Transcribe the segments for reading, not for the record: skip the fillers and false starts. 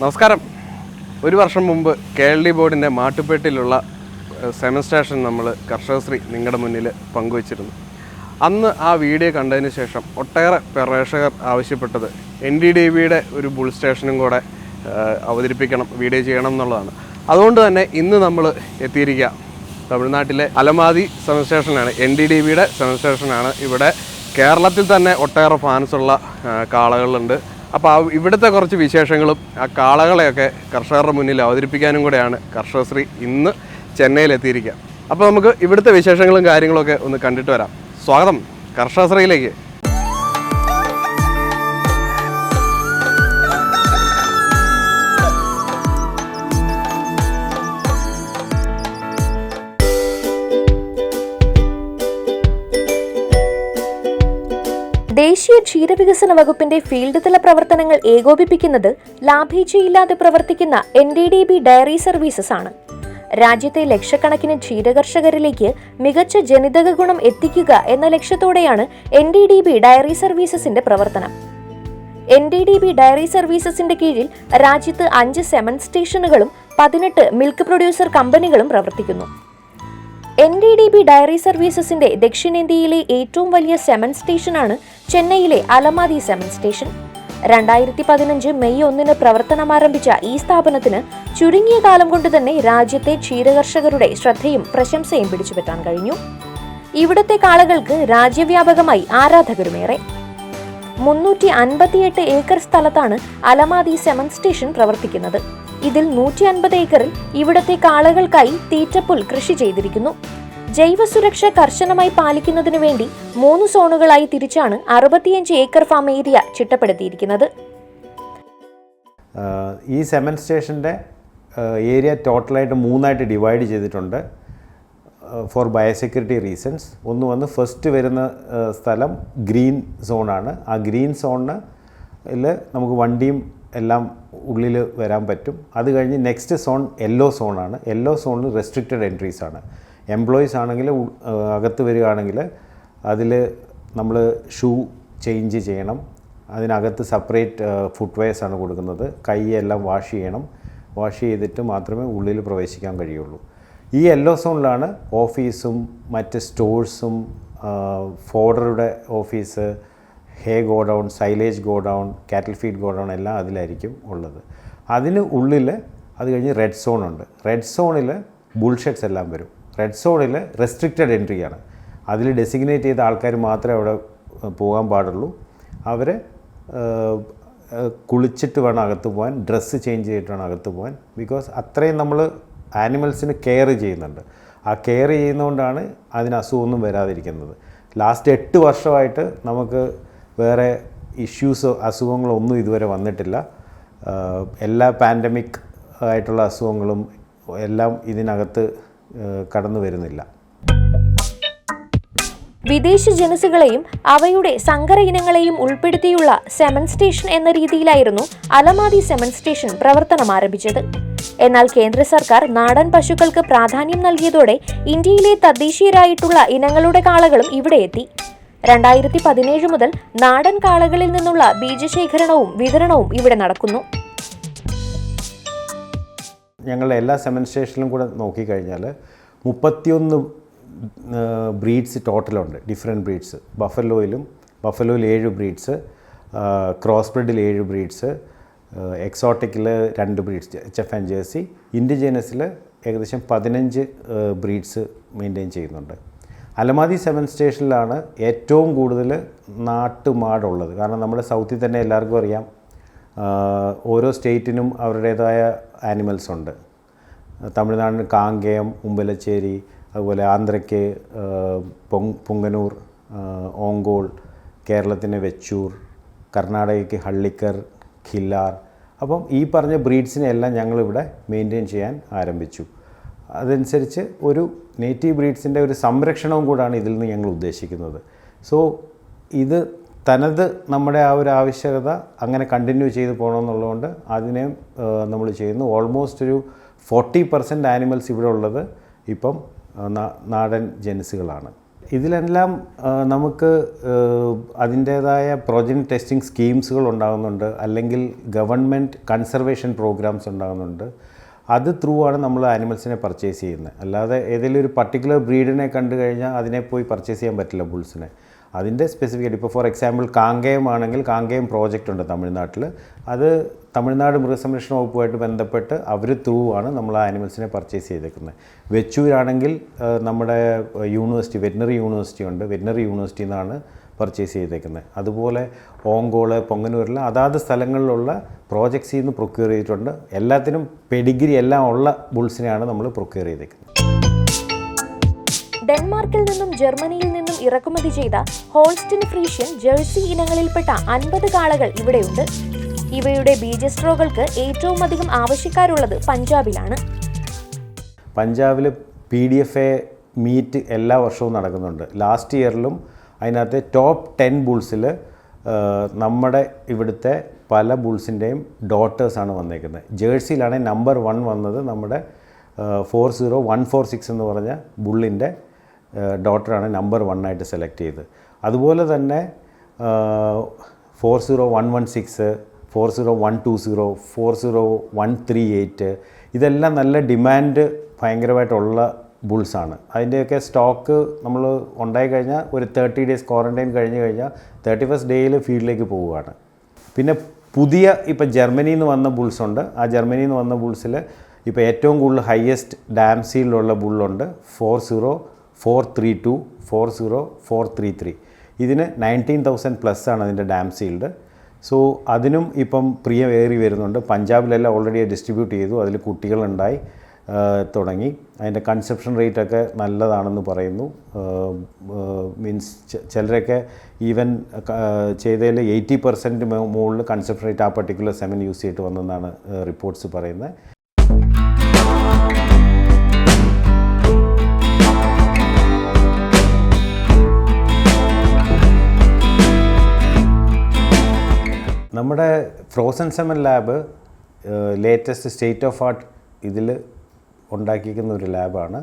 നമസ്കാരം. ഒരു വർഷം മുമ്പ് കേരളി ബോർഡിൻ്റെ മാട്ടുപേട്ടിലുള്ള സെമൻ സ്റ്റേഷൻ നമ്മൾ കർഷകശ്രീ നിങ്ങളുടെ മുന്നിൽ പങ്കുവച്ചിരുന്നു. അന്ന് ആ വീഡിയോ കണ്ടതിന് ശേഷം ഒട്ടേറെ പ്രേക്ഷകർ ആവശ്യപ്പെട്ടത് NDDBയുടെ ഒരു ബുൾ സ്റ്റേഷനും കൂടെ അവതരിപ്പിക്കണം, വീഡിയോ ചെയ്യണം എന്നുള്ളതാണ്. അതുകൊണ്ട് തന്നെ ഇന്ന് നമ്മൾ എത്തിയിരിക്കുക തമിഴ്നാട്ടിലെ അലമാതി സെമൻ സ്റ്റേഷനാണ്. NDDBയുടെ സെമൻ സ്റ്റേഷനാണ്. ഇവിടെ കേരളത്തിൽ തന്നെ ഒട്ടേറെ ഫാൻസുള്ള കാളകളുണ്ട്. അപ്പോൾ ഇവിടുത്തെ കുറച്ച് വിശേഷങ്ങളും ആ കാളകളെയൊക്കെ കർഷകരുടെ മുന്നിൽ അവതരിപ്പിക്കാനും കൂടെയാണ് കർഷകശ്രീ ഇന്ന് ചെന്നൈയിലെത്തിയിരിക്കുക. അപ്പോൾ നമുക്ക് ഇവിടുത്തെ വിശേഷങ്ങളും കാര്യങ്ങളൊക്കെ ഒന്ന് കണ്ടിട്ട് വരാം. സ്വാഗതം കർഷകശ്രീയിലേക്ക്. ദേശീയ ക്ഷീരവികസന വകുപ്പിന്റെ ഫീൽഡ് തല പ്രവർത്തനങ്ങൾ ഏകോപിപ്പിക്കുന്നത് ലാഭേച്ഛയില്ലാതെ പ്രവർത്തിക്കുന്ന NDDB ഡയറി സർവീസസ് ആണ്. രാജ്യത്തെ ലക്ഷക്കണക്കിന് ക്ഷീരകർഷകരിലേക്ക് മികച്ച ജനിതക ഗുണം എത്തിക്കുക എന്ന ലക്ഷ്യത്തോടെയാണ് NDDB ഡയറി സർവീസസിന്റെ പ്രവർത്തനം. NDDB ഡയറി സർവീസസിന്റെ കീഴിൽ രാജ്യത്ത് 5 സെമൻ സ്റ്റേഷനുകളും 18 മിൽക്ക് പ്രൊഡ്യൂസർ കമ്പനികളും പ്രവർത്തിക്കുന്നു. NDDB ഡയറി സർവീസസിന്റെ ദക്ഷിണേന്ത്യയിലെ ഏറ്റവും വലിയ സെമൻ സ്റ്റേഷനാണ് ചെന്നൈയിലെ അലമാതി സെമൻ സ്റ്റേഷൻ. 2015 മെയ് 1 പ്രവർത്തനം ആരംഭിച്ച ഈ സ്ഥാപനത്തിന് ചുരുങ്ങിയ കാലം കൊണ്ട് തന്നെ രാജ്യത്തെ ക്ഷീരകർഷകരുടെ ശ്രദ്ധയും പ്രശംസയും പിടിച്ചുപറ്റാൻ കഴിഞ്ഞു. ഇവിടുത്തെ കാളകൾക്ക് രാജ്യവ്യാപകമായി ആരാധകരുമേറെ. 358 ഏക്കർ സ്ഥലത്താണ് അലമാതി സെമൻ സ്റ്റേഷൻ പ്രവർത്തിക്കുന്നത്. ഇതിൽ 150 ഏക്കറിൽ ഇവിടത്തെ കാളകൾക്കായി തീറ്റപ്പുൽ കൃഷി ചെയ്തിരിക്കുന്നു. ജൈവ സുരക്ഷ കർശനമായി പാലിക്കുന്നതിനു വേണ്ടി 3 സോണുകളായി തിരിച്ചാണ് 65 ഏക്കർ ഫാം ഏരിയ ചിട്ടപ്പെടുത്തിയിരിക്കുന്നത്. ഈ സെമൻ സ്റ്റേഷൻ്റെ ഏരിയ ടോട്ടലായിട്ട് 3ആയിട്ട് ഡിവൈഡ് ചെയ്തിട്ടുണ്ട് ഫോർ ബയോസെക്യൂരിറ്റി റീസൺസ്. ഒന്ന് വന്ന് ഫസ്റ്റ് വരുന്ന സ്ഥലം ഗ്രീൻ സോണാണ്. ആ ഗ്രീൻ സോണിൽ നമുക്ക് വണ്ടിയും എല്ലാം ഉള്ളിൽ വരാൻ പറ്റും. അത് കഴിഞ്ഞ് നെക്സ്റ്റ് സോൺ യെല്ലോ സോണാണ്. യെല്ലോ സോണിൽ റെസ്ട്രിക്റ്റഡ് എൻട്രീസ് ആണ്. എംപ്ലോയീസ് ആണെങ്കിൽ അകത്ത് വരികയാണെങ്കിൽ അതിൽ നമ്മൾ ഷൂ ചേഞ്ച് ചെയ്യണം. അതിനകത്ത് സെപ്പറേറ്റ് ഫുട്വെയർസ് ആണ് കൊടുക്കുന്നത്. കൈയെല്ലാം വാഷ് ചെയ്യണം. വാഷ് ചെയ്തിട്ട് മാത്രമേ ഉള്ളിൽ പ്രവേശിക്കാൻ കഴിയുള്ളൂ. ഈ യെല്ലോ സോണിലാണ് ഓഫീസും മറ്റ് സ്റ്റോഴ്സും ഫോഡറുടെ office, hay godown, silage godown, cattle feed godown എല്ലാം അതിലായിരിക്കും ഉള്ളത്. അതിന് ഉള്ളിൽ അത് കഴിഞ്ഞ് റെഡ് സോണുണ്ട്. റെഡ് സോണിൽ ബുൾഷെഡ്സ് എല്ലാം വരും. റെഡ് സോണിൽ റെസ്ട്രിക്റ്റഡ് എൻട്രിയാണ്. അതിൽ ഡെസിഗ്നേറ്റ് ചെയ്ത ആൾക്കാർ മാത്രമേ അവിടെ പോകാൻ പാടുള്ളൂ. അവർ കുളിച്ചിട്ട് വേണം അകത്ത് പോകാൻ, ഡ്രസ്സ് ചേഞ്ച് ചെയ്തിട്ട് വേണം അകത്ത് പോകാൻ. ബിക്കോസ് അത്രയും നമ്മൾ ആനിമൽസിന് കെയർ ചെയ്യുന്നുണ്ട്. ആ കെയർ ചെയ്യുന്നതുകൊണ്ടാണ് അതിന് അസുഖമൊന്നും വരാതിരിക്കുന്നത്. ലാസ്റ്റ് 8 വർഷമായിട്ട് നമുക്ക് വേറെ അസുഖങ്ങളോ ഒന്നും ഇതുവരെ വന്നിട്ടില്ല. എല്ലാ പാൻഡമിക് ആയിട്ടുള്ള അസുഖങ്ങളും എല്ലാം ഇതിനകത്ത് കടന്നു വരുന്നില്ല. വിദേശ ജനുസുകളെയും അവയുടെ സങ്കര ഇനങ്ങളെയും ഉൾപ്പെടുത്തിയുള്ള സെമൻ സ്റ്റേഷൻ എന്ന രീതിയിലായിരുന്നു അലമാതി സെമൻ സ്റ്റേഷൻ പ്രവർത്തനം ആരംഭിച്ചത്. എന്നാൽ കേന്ദ്ര സർക്കാർ നാടൻ പശുക്കൾക്ക് പ്രാധാന്യം നൽകിയതോടെ ഇന്ത്യയിലെ തദ്ദേശീയരായിട്ടുള്ള ഇനങ്ങളുടെ കാളകളും ഇവിടെ എത്തി. 2017 മുതൽ നാടൻ കാളകളിൽ നിന്നുള്ള ബീജശേഖരണവും വിതരണവും ഇവിടെ നടക്കുന്നു. ഞങ്ങളുടെ എല്ലാ സെമൻ സ്റ്റേഷനിലും കൂടെ നോക്കിക്കഴിഞ്ഞാൽ 31 ബ്രീഡ്സ് ടോട്ടലുണ്ട്. Different breeds. ബഫലോയിൽ 7 ബ്രീഡ്സ്, ക്രോസ് ബ്രീഡിൽ 7 ബ്രീഡ്സ്, എക്സോട്ടിക്കിൽ 2 ബ്രീഡ്സ്, HF ആൻഡ് ജേഴ്സി. ഇൻഡിജീനസിൽ ഏകദേശം 15 ബ്രീഡ്സ് മെയിൻറ്റെയിൻ ചെയ്യുന്നുണ്ട്. അലമാതി സെമൻ സ്റ്റേഷനിലാണ് ഏറ്റവും കൂടുതൽ നാട്ടുമാടുള്ളത്. കാരണം നമ്മുടെ സൗത്തിൽ തന്നെ എല്ലാവർക്കും അറിയാം, ഓരോ സ്റ്റേറ്റിനും അവരുടേതായ ആനിമൽസ് ഉണ്ട്. തമിഴ്നാടിന് കാങ്കയം, ഉമ്പലച്ചേരി, അതുപോലെ ആന്ധ്രയ്ക്ക് പുങ്കനൂർ, ഓങ്കോൾ, കേരളത്തിന് വെച്ചൂർ, കർണാടകയ്ക്ക് ഹള്ളിക്കർ, ഖില്ലാർ. അപ്പം ഈ പറഞ്ഞ ബ്രീഡ്സിനെ എല്ലാം ഞങ്ങളിവിടെ മെയിൻറ്റെയിൻ ചെയ്യാൻ ആരംഭിച്ചു. അതനുസരിച്ച് ഒരു നേറ്റീവ് ബ്രീഡ്സിൻ്റെ ഒരു സംരക്ഷണവും കൂടാണ് ഇതിൽ നിന്ന് ഞങ്ങൾ ഉദ്ദേശിക്കുന്നത്. സോ ഇത് തനത് നമ്മുടെ ആ ഒരു ആവശ്യകത അങ്ങനെ കണ്ടിന്യൂ ചെയ്ത് പോകണമെന്നുള്ളതുകൊണ്ട് അതിനെ നമ്മൾ ചെയ്യുന്നു. ഓൾമോസ്റ്റ് ഒരു 40% ആനിമൽസ് ഇവിടെ ഉള്ളത് ഇപ്പം നാടൻ ജനുസുകളാണ്. ഇതിലെല്ലാം നമുക്ക് അതിൻ്റേതായ പ്രൊജൻ ടെസ്റ്റിംഗ് സ്കീംസുകൾ ഉണ്ടാകുന്നുണ്ട്, അല്ലെങ്കിൽ ഗവൺമെൻറ് കൺസർവേഷൻ പ്രോഗ്രാംസ് ഉണ്ടാകുന്നുണ്ട്. അത് ത്രൂ ആണ് നമ്മൾ ആനിമൽസിനെ പർച്ചേസ് ചെയ്യുന്നത്. അല്ലാതെ ഏതെങ്കിലും ഒരു പർട്ടിക്കുലർ ബ്രീഡിനെ കണ്ടു കഴിഞ്ഞാൽ അതിനെ പോയി പർച്ചേസ് ചെയ്യാൻ പറ്റില്ല ബുൾസിനെ. അതിൻ്റെ സ്പെസിഫിക്കായിട്ട് ഇപ്പോൾ ഫോർ എക്സാമ്പിൾ കാങ്കയം ആണെങ്കിൽ കാങ്കയം പ്രോജക്റ്റ് ഉണ്ട് തമിഴ്നാട്ടിൽ. അത് തമിഴ്നാട് മൃഗസംരക്ഷണ വകുപ്പുമായിട്ട് ബന്ധപ്പെട്ട് അവർ ത്രൂ ആണ് നമ്മൾ ആ ആനിമൽസിനെ പർച്ചേസ് ചെയ്തേക്കുന്നത്. വെച്ചൂരാണെങ്കിൽ നമ്മുടെ യൂണിവേഴ്സിറ്റി വെറ്റിനറി യൂണിവേഴ്സിറ്റി ഉണ്ട്, വെറ്റിനറി യൂണിവേഴ്സിറ്റിയിൽ നിന്നാണ് പർച്ചേസ് ചെയ്തേക്കുന്നത്. അതുപോലെ ഓങ്കോള് പൊങ്ങന്നൂരിൽ അതാത് സ്ഥലങ്ങളിലുള്ള പ്രോജക്ട്സിൽ നിന്ന് പ്രൊക്യൂർ ചെയ്തിട്ടുണ്ട്. എല്ലാത്തിനും പെഡിഗ്രി എല്ലാം ഉള്ള ബുൾസിനെയാണ് നമ്മൾ പ്രൊക്യൂർ ചെയ്തേക്കുന്നത്. ഡെൻമാർക്കിൽ നിന്നും ജർമ്മനിയിൽ നിന്നും ഇറക്കുമതി ചെയ്ത ഹോൾസ്റ്റൻ ഫ്രീഷ്യൻ ജേഴ്സി ഇനങ്ങളിൽപ്പെട്ട 50 കാളകൾ ഇവിടെയുണ്ട്. ഇവയുടെ ബീജസ്ട്രോകൾക്ക് ഏറ്റവും അധികം ആവശ്യക്കാരുള്ളത് പഞ്ചാബിലാണ്. പഞ്ചാബിൽ PDFA മീറ്റ് എല്ലാ വർഷവും നടക്കുന്നുണ്ട്. ലാസ്റ്റ് ഇയറിലും അതിനകത്ത് ടോപ്പ് 10 ബുൾസിൽ നമ്മുടെ ഇവിടുത്തെ പല ബുൾസിൻ്റെയും ഡോട്ടേഴ്സാണ് വന്നേക്കുന്നത്. ജേഴ്സിയിലാണ് നമ്പർ 1 വന്നത് നമ്മുടെ 40146 എന്ന് പറഞ്ഞ ബുള്ളിൻ്റെ ഡോട്ടറാണ് നമ്പർ 1 ആയിട്ട് സെലക്ട് ചെയ്ത്. അതുപോലെ തന്നെ 40116, 40120, 40138 ഇതെല്ലാം നല്ല ഡിമാൻഡ് ഭയങ്കരമായിട്ടുള്ള ബുൾസാണ്. അതിൻ്റെയൊക്കെ സ്റ്റോക്ക് നമ്മൾ ഉണ്ടായി കഴിഞ്ഞാൽ ഒരു 30 ഡേയ്സ് ക്വാറൻറ്റൈൻ കഴിഞ്ഞ് കഴിഞ്ഞാൽ 31st ഡേയിൽ ഫീൽഡിലേക്ക് പോവുകയാണ്. പിന്നെ പുതിയ ഇപ്പോൾ ജർമ്മനിയിൽ നിന്ന് വന്ന ബുൾസുണ്ട്. ആ ജർമ്മനിയിൽ നിന്ന് വന്ന ബുൾസിൽ ഇപ്പോൾ ഏറ്റവും കൂടുതൽ ഹയസ്റ്റ് ഡാംസീലുള്ള ബുള്ളുണ്ട് 40432, 40433. ഇതിന് 19,000+ ആണ് അതിൻ്റെ ഡാംസീൽഡ്. സോ അതിനും ഇപ്പം പ്രിയം ഏറി വരുന്നുണ്ട്. പഞ്ചാബിലെല്ലാം ഓൾറെഡി ഡിസ്ട്രിബ്യൂട്ട് ചെയ്തു, അതിൽ കുട്ടികളുണ്ടായി തുടങ്ങി. അതിൻ്റെ കൺസെപ്ഷൻ റേറ്റൊക്കെ നല്ലതാണെന്ന് പറയുന്നു. മീൻസ് ചിലരൊക്കെ ഈവൻ ചെയ്തതിൽ 80% മുകളിൽ കൺസെപ്ഷൻ റേറ്റ് ആ പർട്ടിക്കുലർ സെമൻ യൂസ് ചെയ്തിട്ട് വന്നെന്നാണ് റിപ്പോർട്ട്സ് പറയുന്നത്. നമ്മുടെ frozen semen lab latest state of art ഇതിൽ ഉണ്ടാക്കിയിരിക്കുന്ന ഒരു ലാബാണ്.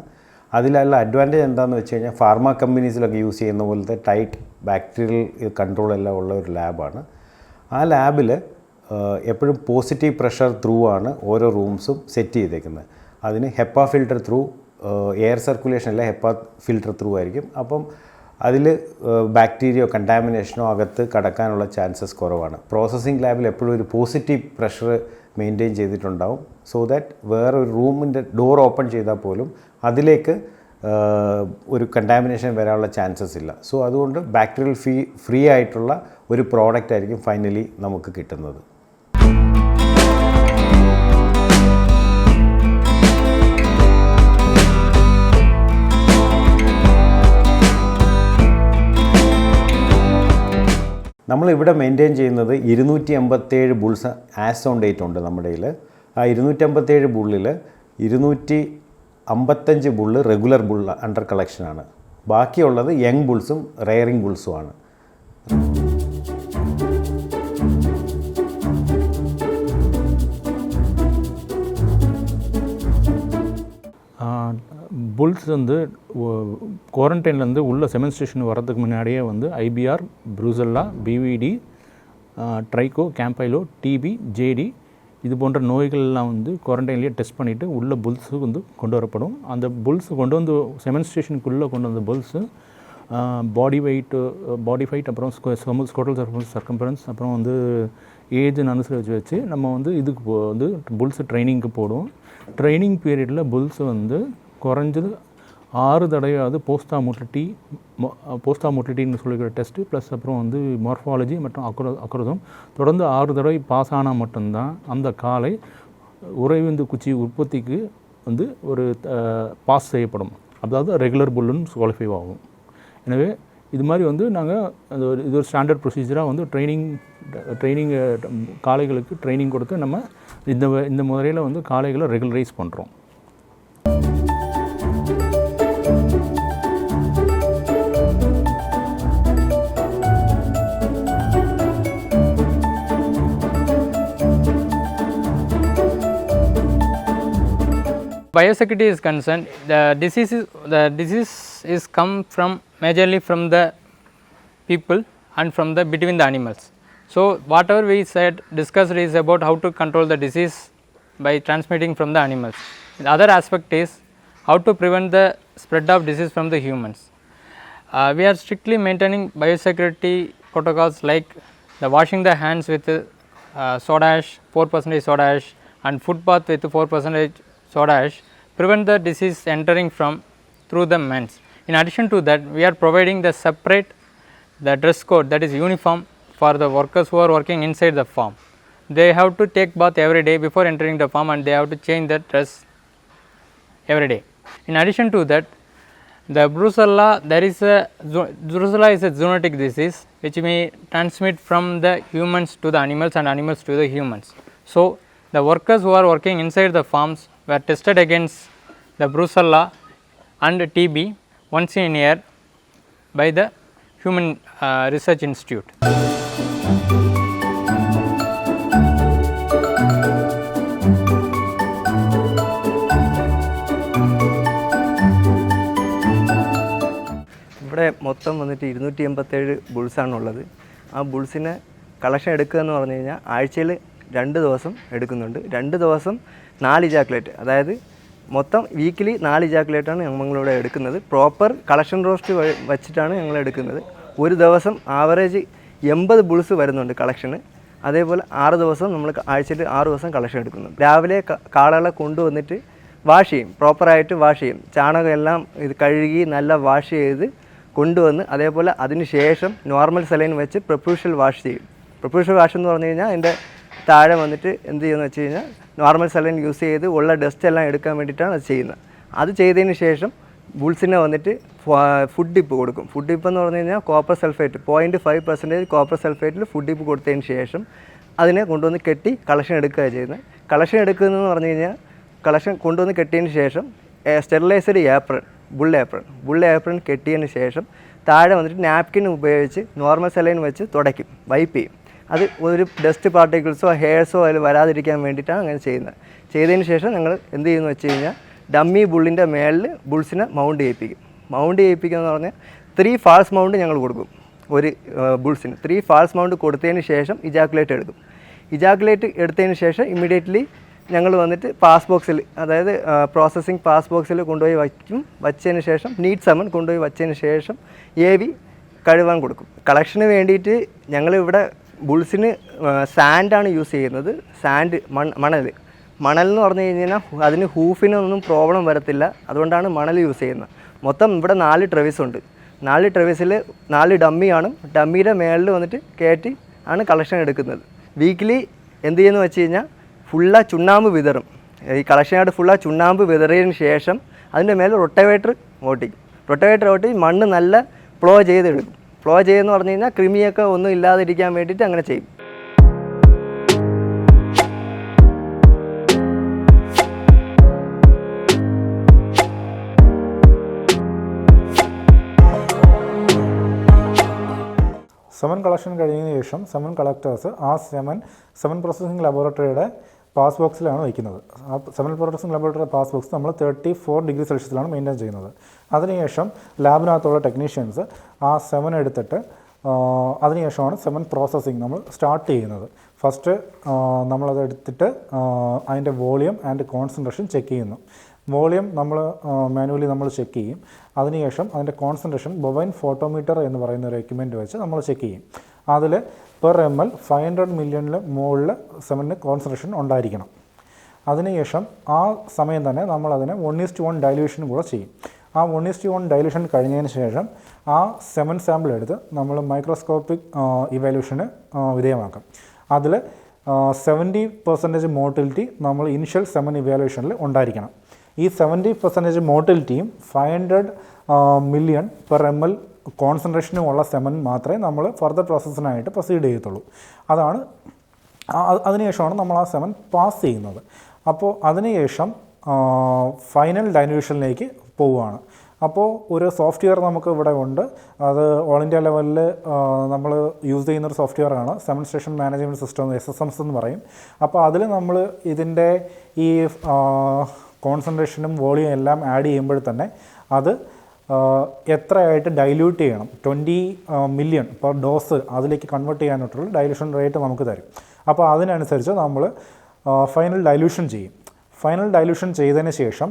അതിലുള്ള അഡ്വാൻറ്റേജ് എന്താണെന്ന് വെച്ച് കഴിഞ്ഞാൽ ഫാർമ കമ്പനീസിലൊക്കെ യൂസ് ചെയ്യുന്ന പോലത്തെ ടൈറ്റ് ബാക്ടീരിയൽ കൺട്രോൾ എല്ലാം ഉള്ള ഒരു ലാബാണ്. ആ ലാബിൽ എപ്പോഴും പോസിറ്റീവ് പ്രഷർ ത്രൂ ആണ് ഓരോ റൂംസും സെറ്റ് ചെയ്തേക്കുന്നത്. അതിന് HEPA filter through, air circulation അല്ല ഹെപ്പ ഫിൽട്ടർ ത്രൂ ആയിരിക്കും. അപ്പം അതിൽ ബാക്ടീരിയയോ കണ്ടാമിനേഷനോ അകത്ത് കടക്കാനുള്ള ചാൻസസ് കുറവാണ്. പ്രോസസ്സിംഗ് ലാബിൽ എപ്പോഴും ഒരു പോസിറ്റീവ് പ്രഷർ മെയിൻറ്റെയിൻ ചെയ്തിട്ടുണ്ടാവും. സോ ദാറ്റ് വേറൊരു റൂമിൻ്റെ ഡോർ ഓപ്പൺ ചെയ്താൽ പോലും അതിലേക്ക് ഒരു കണ്ടാമിനേഷൻ വരാനുള്ള ചാൻസസ് ഇല്ല. സോ അതുകൊണ്ട് ബാക്ടീരിയൽ ഫ്രീ ആയിട്ടുള്ള ഒരു പ്രോഡക്റ്റ് ആയിരിക്കും ഫൈനലി നമുക്ക് കിട്ടുന്നത്. നമ്മളിവിടെ മെയിൻറ്റെയിൻ ചെയ്യുന്നത് 287 ബുൾസ് ആസ് ഓൺ ഡേറ്റ് ഉണ്ട് നമ്മുടെ കയ്യിൽ. ആ 257 ബുള്ളിൽ 255 ബുള്ള് റെഗുലർ ബുള്ള് അണ്ടർ കളക്ഷനാണ്. ബാക്കിയുള്ളത് യങ് ബുൾസും റെയറിങ് ബുൾസുമാണ്. புல்ஸ் வந்து குவாரண்டைன்லேருந்து உள்ள செமன்ஸ்ட்ரேஷன் வரதுக்கு முன்னாடியே வந்து ஐபிஆர், ப்ரூசெல்லா, பிவிடி, ட்ரைகோ, கேம்பைலோ, டிபி, ஜேடி இது போன்ற நோய்கள்லாம் வந்து குவாரண்டைன்லேயே டெஸ்ட் பண்ணிவிட்டு உள்ள புல்ஸு வந்து கொண்டு வரப்படும். அந்த புல்ஸ் கொண்டு வந்து செமன்ஸ்ட்ரேஷனுக்குள்ளே கொண்டு வந்த புல்ஸு பாடி ஃபைட் அப்புறம் ஸ்கோட்டல் சர்க்கம்பரன்ஸ் அப்புறம் வந்து ஏஜ்னு அனுசரித்து வச்சு நம்ம வந்து இதுக்கு வந்து புல்ஸு ட்ரைனிங்க்கு போடுவோம். ட்ரைனிங் பீரியடில் புல்ஸு வந்து குறைஞ்சது 6 தடவையாவது போஸ்டாமோட்டிலிட்டின்னு சொல்லிக்கிற டெஸ்ட்டு ப்ளஸ் அப்புறம் வந்து மார்ஃபாலஜி மற்றும் அக்ரோதம் தொடர்ந்து 6 தடவை பாஸ் ஆனால் மட்டும்தான் அந்த காலை உறைவிந்து குச்சி உற்பத்திக்கு வந்து ஒரு பாஸ் செய்யப்படும். அதாவது ரெகுலர் புல்லுன்னு குவாலிஃபை ஆகும். எனவே இது மாதிரி வந்து நாங்கள் இது ஒரு ஸ்டாண்டர்ட் ப்ரொசீஜராக வந்து ட்ரைனிங் காளைகளுக்கு ட்ரைனிங் கொடுத்து நம்ம இந்த முறையில் வந்து காளைகளை ரெகுலரைஸ் பண்ணுறோம். Biosecurity is concerned, the disease is come from majorly from the people and from the between the animals. So whatever we discussed is about how to control the disease by transmitting from the animals. The other aspect is how to prevent the spread of disease from the humans. We are strictly maintaining biosecurity protocols like the washing the hands with soda ash, 4% soda ash, and foot bath with 4% soda ash prevent the disease entering from through the mens. In addition to that, we are providing the separate the dress code, that is uniform for the workers who are working inside the farm. They have to take bath every day before entering the farm, and they have to change the dress every day. In addition to that, the brucella, brucella is a zoonotic disease which may transmit from the humans to the animals and animals to the humans. So the workers who are working inside the farms were tested against the brucella and TB once in a year by the Human Research Institute. ഇവിടെ മൊത്തം വന്നിട്ട് 287 ബുൾസാണുള്ളത്. ആ ബുൾസിനെ collection എടുക്കുക എന്ന് പറഞ്ഞു കഴിഞ്ഞാൽ ആഴ്ചയിൽ 2 ദിവസം എടുക്കുന്നുണ്ട്. 2 ദിവസം 4 ഇജാക്കുലേറ്റ്, അതായത് മൊത്തം വീക്കിലി 4 ഇജാക്കുലേറ്റാണ് ഞങ്ങളിവിടെ എടുക്കുന്നത്. പ്രോപ്പർ കളക്ഷൻ റോസ്റ്റ് വെച്ചിട്ടാണ് ഞങ്ങൾ എടുക്കുന്നത്. ഒരു ദിവസം ആവറേജ് 80 ബുൾസ് വരുന്നുണ്ട് കളക്ഷന്. അതേപോലെ 6 ദിവസം നമ്മൾ ആഴ്ചയിൽ 6 ദിവസം കളക്ഷൻ എടുക്കുന്നുണ്ട്. രാവിലെ കാളകളെ കൊണ്ടുവന്നിട്ട് വാഷ് ചെയ്യും, പ്രോപ്പറായിട്ട് വാഷ് ചെയ്യും. ചാണകം എല്ലാം ഇത് കഴുകി നല്ല വാഷ് ചെയ്ത് കൊണ്ടുവന്ന് അതേപോലെ അതിന് ശേഷം നോർമൽ സലൈൻ വെച്ച് പ്രൊപ്യൂഷ്യൽ വാഷ് ചെയ്യും. പ്രൊപ്യൂഷ്യൽ വാഷ് എന്ന് പറഞ്ഞു കഴിഞ്ഞാൽ അതിൻ്റെ താഴെ വന്നിട്ട് എന്ത് ചെയ്യുമെന്ന് വെച്ച് കഴിഞ്ഞാൽ നോർമൽ സലൈൻ യൂസ് ചെയ്ത് ഉള്ള ഡസ്റ്റ് എല്ലാം എടുക്കാൻ വേണ്ടിയിട്ടാണ് അത് ചെയ്യുന്നത്. അത് ചെയ്തതിന് ശേഷം ബുൾസിനെ വന്നിട്ട് ഫുഡ് ഡിപ്പ് കൊടുക്കും. ഫുഡ് ഡിപ്പ് എന്ന് പറഞ്ഞു കഴിഞ്ഞാൽ കോപ്പർ സൾഫേറ്റ് 0.5% കോപ്പർ സൾഫേറ്റിൽ ഫുഡ് ഡിപ്പ് കൊടുത്തതിന് ശേഷം അതിനെ കൊണ്ടുവന്ന് കെട്ടി കളക്ഷൻ എടുക്കുകയാണ് ചെയ്യുന്നത്. കളക്ഷൻ എടുക്കുന്നതെന്ന് പറഞ്ഞു കഴിഞ്ഞാൽ കളക്ഷൻ കൊണ്ടുവന്ന് കെട്ടിയതിന് ശേഷം സ്റ്റെറിലൈസ്ഡ് ഏപ്രൺ, ബുൾ ഏപ്രൺ കെട്ടിയതിന് ശേഷം താഴെ വന്നിട്ട് നാപ്കിൻ ഉപയോഗിച്ച് നോർമൽ സലൈൻ വെച്ച് തുടയ്ക്കും, വൈപ്പ് ചെയ്യും. അത് ഒരു ഡസ്റ്റ് പാർട്ടിക്കിൾസോ ഹെയർസോ അതിൽ വരാതിരിക്കാൻ വേണ്ടിയിട്ടാണ് അങ്ങനെ ചെയ്യുന്നത്. ചെയ്തതിന് ശേഷം ഞങ്ങൾ എന്ത് ചെയ്യുമെന്ന് വെച്ച് കഴിഞ്ഞാൽ ഡമ്മി ബുള്ളിൻ്റെ മേളിൽ ബുൾസിനെ മൗണ്ട് ചെയ്യിപ്പിക്കും. മൗണ്ട് ചെയ്യിപ്പിക്കുക എന്ന് പറഞ്ഞാൽ 3 ഫാൾസ് മൗണ്ട് ഞങ്ങൾ കൊടുക്കും. ഒരു ബുൾസിന് 3 ഫാൾസ് മൗണ്ട് കൊടുത്തതിന് ശേഷം ഇജാക്കുലേറ്റ് എടുക്കും. ഇജാക്കുലേറ്റ് എടുത്തതിന് ശേഷം ഇമ്മീഡിയറ്റ്ലി ഞങ്ങൾ വന്നിട്ട് പാസ് ബോക്സിൽ, അതായത് പ്രോസസ്സിങ് പാസ് ബോക്സിൽ കൊണ്ടുപോയി വയ്ക്കും. വച്ചതിന് ശേഷം നീറ്റ് സമൻ കൊണ്ടുപോയി വച്ചതിന് ശേഷം AV കഴുകാൻ കൊടുക്കും. കളക്ഷന് വേണ്ടിയിട്ട് ഞങ്ങളിവിടെ ബുൾസിന് സാൻഡാണ് യൂസ് ചെയ്യുന്നത്. സാൻഡ്, മണൽ എന്ന് പറഞ്ഞു കഴിഞ്ഞാൽ അതിന് ഹൂഫിനൊന്നും പ്രോബ്ലം വരത്തില്ല, അതുകൊണ്ടാണ് മണൽ യൂസ് ചെയ്യുന്നത്. മൊത്തം ഇവിടെ 4 ട്രെവിസ് ഉണ്ട്. 4 ട്രെവിസിൽ 4 ഡമ്മിയാണ്. ഡമ്മിയുടെ മേളിൽ വന്നിട്ട് കയറ്റി ആണ് കളക്ഷൻ എടുക്കുന്നത്. വീക്കിലി എന്ത് ചെയ്യുന്നു വെച്ച് കഴിഞ്ഞാൽ ഫുള്ള ചുണ്ണാമ്പ് വിതറും. ഈ കളക്ഷനായിട്ട് ഫുള്ള ചുണ്ണാമ്പ് വിതറിയതിന് ശേഷം അതിൻ്റെ മേലെ റൊട്ടവേറ്റർ ഓട്ടി മണ്ണ് നല്ല ഫ്ലോ ചെയ്തെടുക്കും. ഫ്ലോ ചെയ്യുമെന്ന് പറഞ്ഞു കഴിഞ്ഞാൽ കൃമിയൊക്കെ ഒന്നും ഇല്ലാതിരിക്കാൻ വേണ്ടിയിട്ട് അങ്ങനെ ചെയ്യും. സെമൻ കളക്ഷൻ കഴിഞ്ഞതിന് ശേഷം സെമൻ കളക്ടേഴ്സ് ആ സെമൻ പ്രോസസ്സിംഗ് ലബോറട്ടറിയുടെ പാസ് ബോക്സിലാണ് വയ്ക്കുന്നത്. ആ semen processing laboratory pass box നമ്മൾ 34 ഡിഗ്രി സെൽഷ്യസിലാണ് മെയിൻറ്റെയിൻ ചെയ്യുന്നത്. അതിനുശേഷം ലാബിനകത്തുള്ള ടെക്നീഷ്യൻസ് ആ സെമൻ എടുത്തിട്ട് അതിനുശേഷമാണ് സെമൻ പ്രോസസ്സിംഗ് നമ്മൾ സ്റ്റാർട്ട് ചെയ്യുന്നത്. ഫസ്റ്റ് നമ്മളത് എടുത്തിട്ട് അതിൻ്റെ വോളിയം ആൻഡ് കോൺസെൻട്രേഷൻ ചെക്ക് ചെയ്യുന്നു. വോളിയം നമ്മൾ മാനുവലി നമ്മൾ ചെക്ക് ചെയ്യും. അതിനുശേഷം അതിൻ്റെ കോൺസെൻട്രേഷൻ ബൊവൈൻ ഫോട്ടോമീറ്റർ എന്ന് പറയുന്ന ഒരു എക്യുപ്മെൻറ്റ് വെച്ച് നമ്മൾ ചെക്ക് ചെയ്യും. അതിൽ പെർ ml 500 മില്യണിൽ മുകളിൽ സെമന് കോൺസെൻട്രേഷൻ ഉണ്ടായിരിക്കണം. അതിനുശേഷം ആ സമയം തന്നെ നമ്മളതിനെ 1:1 ഡൈല്യൂഷൻ കൂടെ ചെയ്യും. ആ 1:1 ഡൈല്യൂഷൻ കഴിഞ്ഞതിന് ശേഷം ആ സെമൻ സാമ്പിൾ എടുത്ത് നമ്മൾ മൈക്രോസ്കോപ്പിക് ഇവാലുവേഷന് വിധേയമാക്കും. അതിൽ 70% മോട്ടിലിറ്റി നമ്മൾ ഇനിഷ്യൽ സെമൻ ഇവാലുവേഷനിൽ ഉണ്ടായിരിക്കണം. ഈ 70% മോട്ടിലിറ്റിയും 500 മില്യൺ പെർ ml കോൺസെൻട്രേഷനുമുള്ള സെമൻ മാത്രമേ നമ്മൾ ഫർദർ പ്രോസസ്സിനായിട്ട് പ്രൊസീഡ് ചെയ്യത്തുള്ളൂ. അതിനുശേഷമാണ് നമ്മൾ ആ സെമൻ പാസ് ചെയ്യുന്നത്. അപ്പോൾ അതിനുശേഷം ഫൈനൽ ഡൈല്യൂഷനിലേക്ക് പോവുകയാണ്. അപ്പോൾ ഒരു സോഫ്റ്റ്വെയർ നമുക്ക് ഇവിടെ ഉണ്ട്. അത് ഓൾ ഇന്ത്യ ലെവലിൽ നമ്മൾ യൂസ് ചെയ്യുന്നൊരു സോഫ്റ്റ്വെയറാണ് semen station management system, SSMS എന്ന് പറയും. അപ്പോൾ അതിൽ നമ്മൾ ഇതിൻ്റെ ഈ കോൺസെൻട്രേഷനും വോളിയം എല്ലാം ആഡ് ചെയ്യുമ്പോൾ തന്നെ അത് എത്രയായിട്ട് ഡൈല്യൂട്ട് ചെയ്യണം 20 മില്യൺ പെർ ഡോസ് അതിലേക്ക് കൺവേർട്ട് ചെയ്യാനായിട്ടുള്ള ഡൈല്യൂഷൻ റേറ്റ് നമുക്ക് തരും. അപ്പോൾ അതിനനുസരിച്ച് നമ്മൾ ഫൈനൽ ഡൈല്യൂഷൻ ചെയ്യും. ഫൈനൽ ഡൈല്യൂഷൻ ചെയ്തതിന് ശേഷം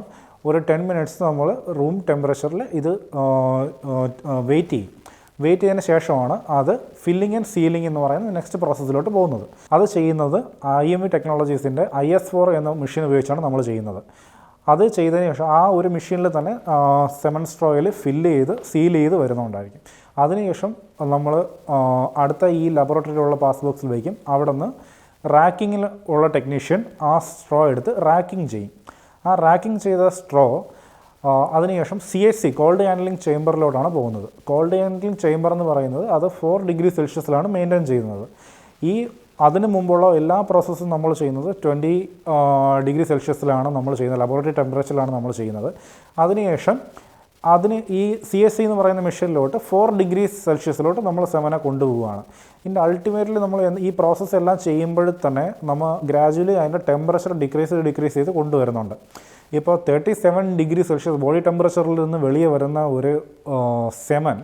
ഒരു 10 മിനിറ്റ്സ് നമ്മൾ റൂം ടെമ്പറേച്ചറിൽ ഇത് വെയിറ്റ് ചെയ്യും. വെയിറ്റ് ചെയ്തതിന് ശേഷമാണ് അത് ഫില്ലിംഗ് ആൻഡ് സീലിംഗ് എന്ന് പറയുന്ന നെക്സ്റ്റ് പ്രോസസ്സിലോട്ട് പോകുന്നത്. അത് ചെയ്യുന്നത് IMV ടെക്നോളജീസിൻ്റെ IS4 എന്ന മെഷീൻ ഉപയോഗിച്ചാണ് നമ്മൾ ചെയ്യുന്നത്. അത് ചെയ്തതിന് ശേഷം ആ ഒരു മെഷീനിൽ തന്നെ സെമൻ സ്ട്രോയിൽ ഫില്ല് ചെയ്ത് സീൽ ചെയ്ത് വരുന്നുണ്ടായിരിക്കും. അതിനുശേഷം നമ്മൾ അടുത്ത ഈ ലബോറട്ടറിയിലുള്ള പാസ് ബോക്സിൽ വയ്ക്കും. അവിടെ നിന്ന് റാക്കിങ്ങിൽ ഉള്ള ടെക്നീഷ്യൻ ആ സ്ട്രോ എടുത്ത് റാക്കിംഗ് ചെയ്യും. ആ റാക്കിംഗ് ചെയ്ത സ്ട്രോ അതിനുശേഷം CHC കോൾഡ് ഹാൻഡ്ലിംഗ് ചേമ്പറിലോട്ടാണ് പോകുന്നത്. കോൾഡ് ഹാൻഡ്ലിംഗ് ചേമ്പർ എന്ന് പറയുന്നത് അത് 4 ഡിഗ്രി സെൽഷ്യസിലാണ് മെയിൻറ്റെയിൻ ചെയ്യുന്നത്. അതിന് മുമ്പുള്ള എല്ലാ പ്രോസസ്സും നമ്മൾ ചെയ്യുന്നത് 20 ഡിഗ്രി സെൽഷ്യസിലാണ് നമ്മൾ ചെയ്യുന്നത്, ലബോറട്ടറി ടെമ്പറേച്ചറിലാണ് നമ്മൾ ചെയ്യുന്നത്. അതിനുശേഷം ഈ CHC എന്ന് പറയുന്ന മെഷീനിലോട്ട് 4 ഡിഗ്രി സെൽഷ്യസിലോട്ട് നമ്മൾ സെമനെ കൊണ്ടുപോവുകയാണ്. ഇതിൻ്റെ അൾട്ടിമേറ്റ്ലി നമ്മൾ ഈ പ്രോസസ്സ് എല്ലാം ചെയ്യുമ്പോൾ തന്നെ നമ്മൾ ഗ്രാജുവലി അതിൻ്റെ ടെമ്പറേച്ചർ ഡിക്രീസ് ചെയ്ത് കൊണ്ടുവരുന്നുണ്ട്. ഇപ്പോൾ 37 ഡിഗ്രി സെൽഷ്യസ് ബോഡി ടെമ്പറേച്ചറിൽ നിന്ന് വെളിയെ വരുന്ന ഒരു സെമൻ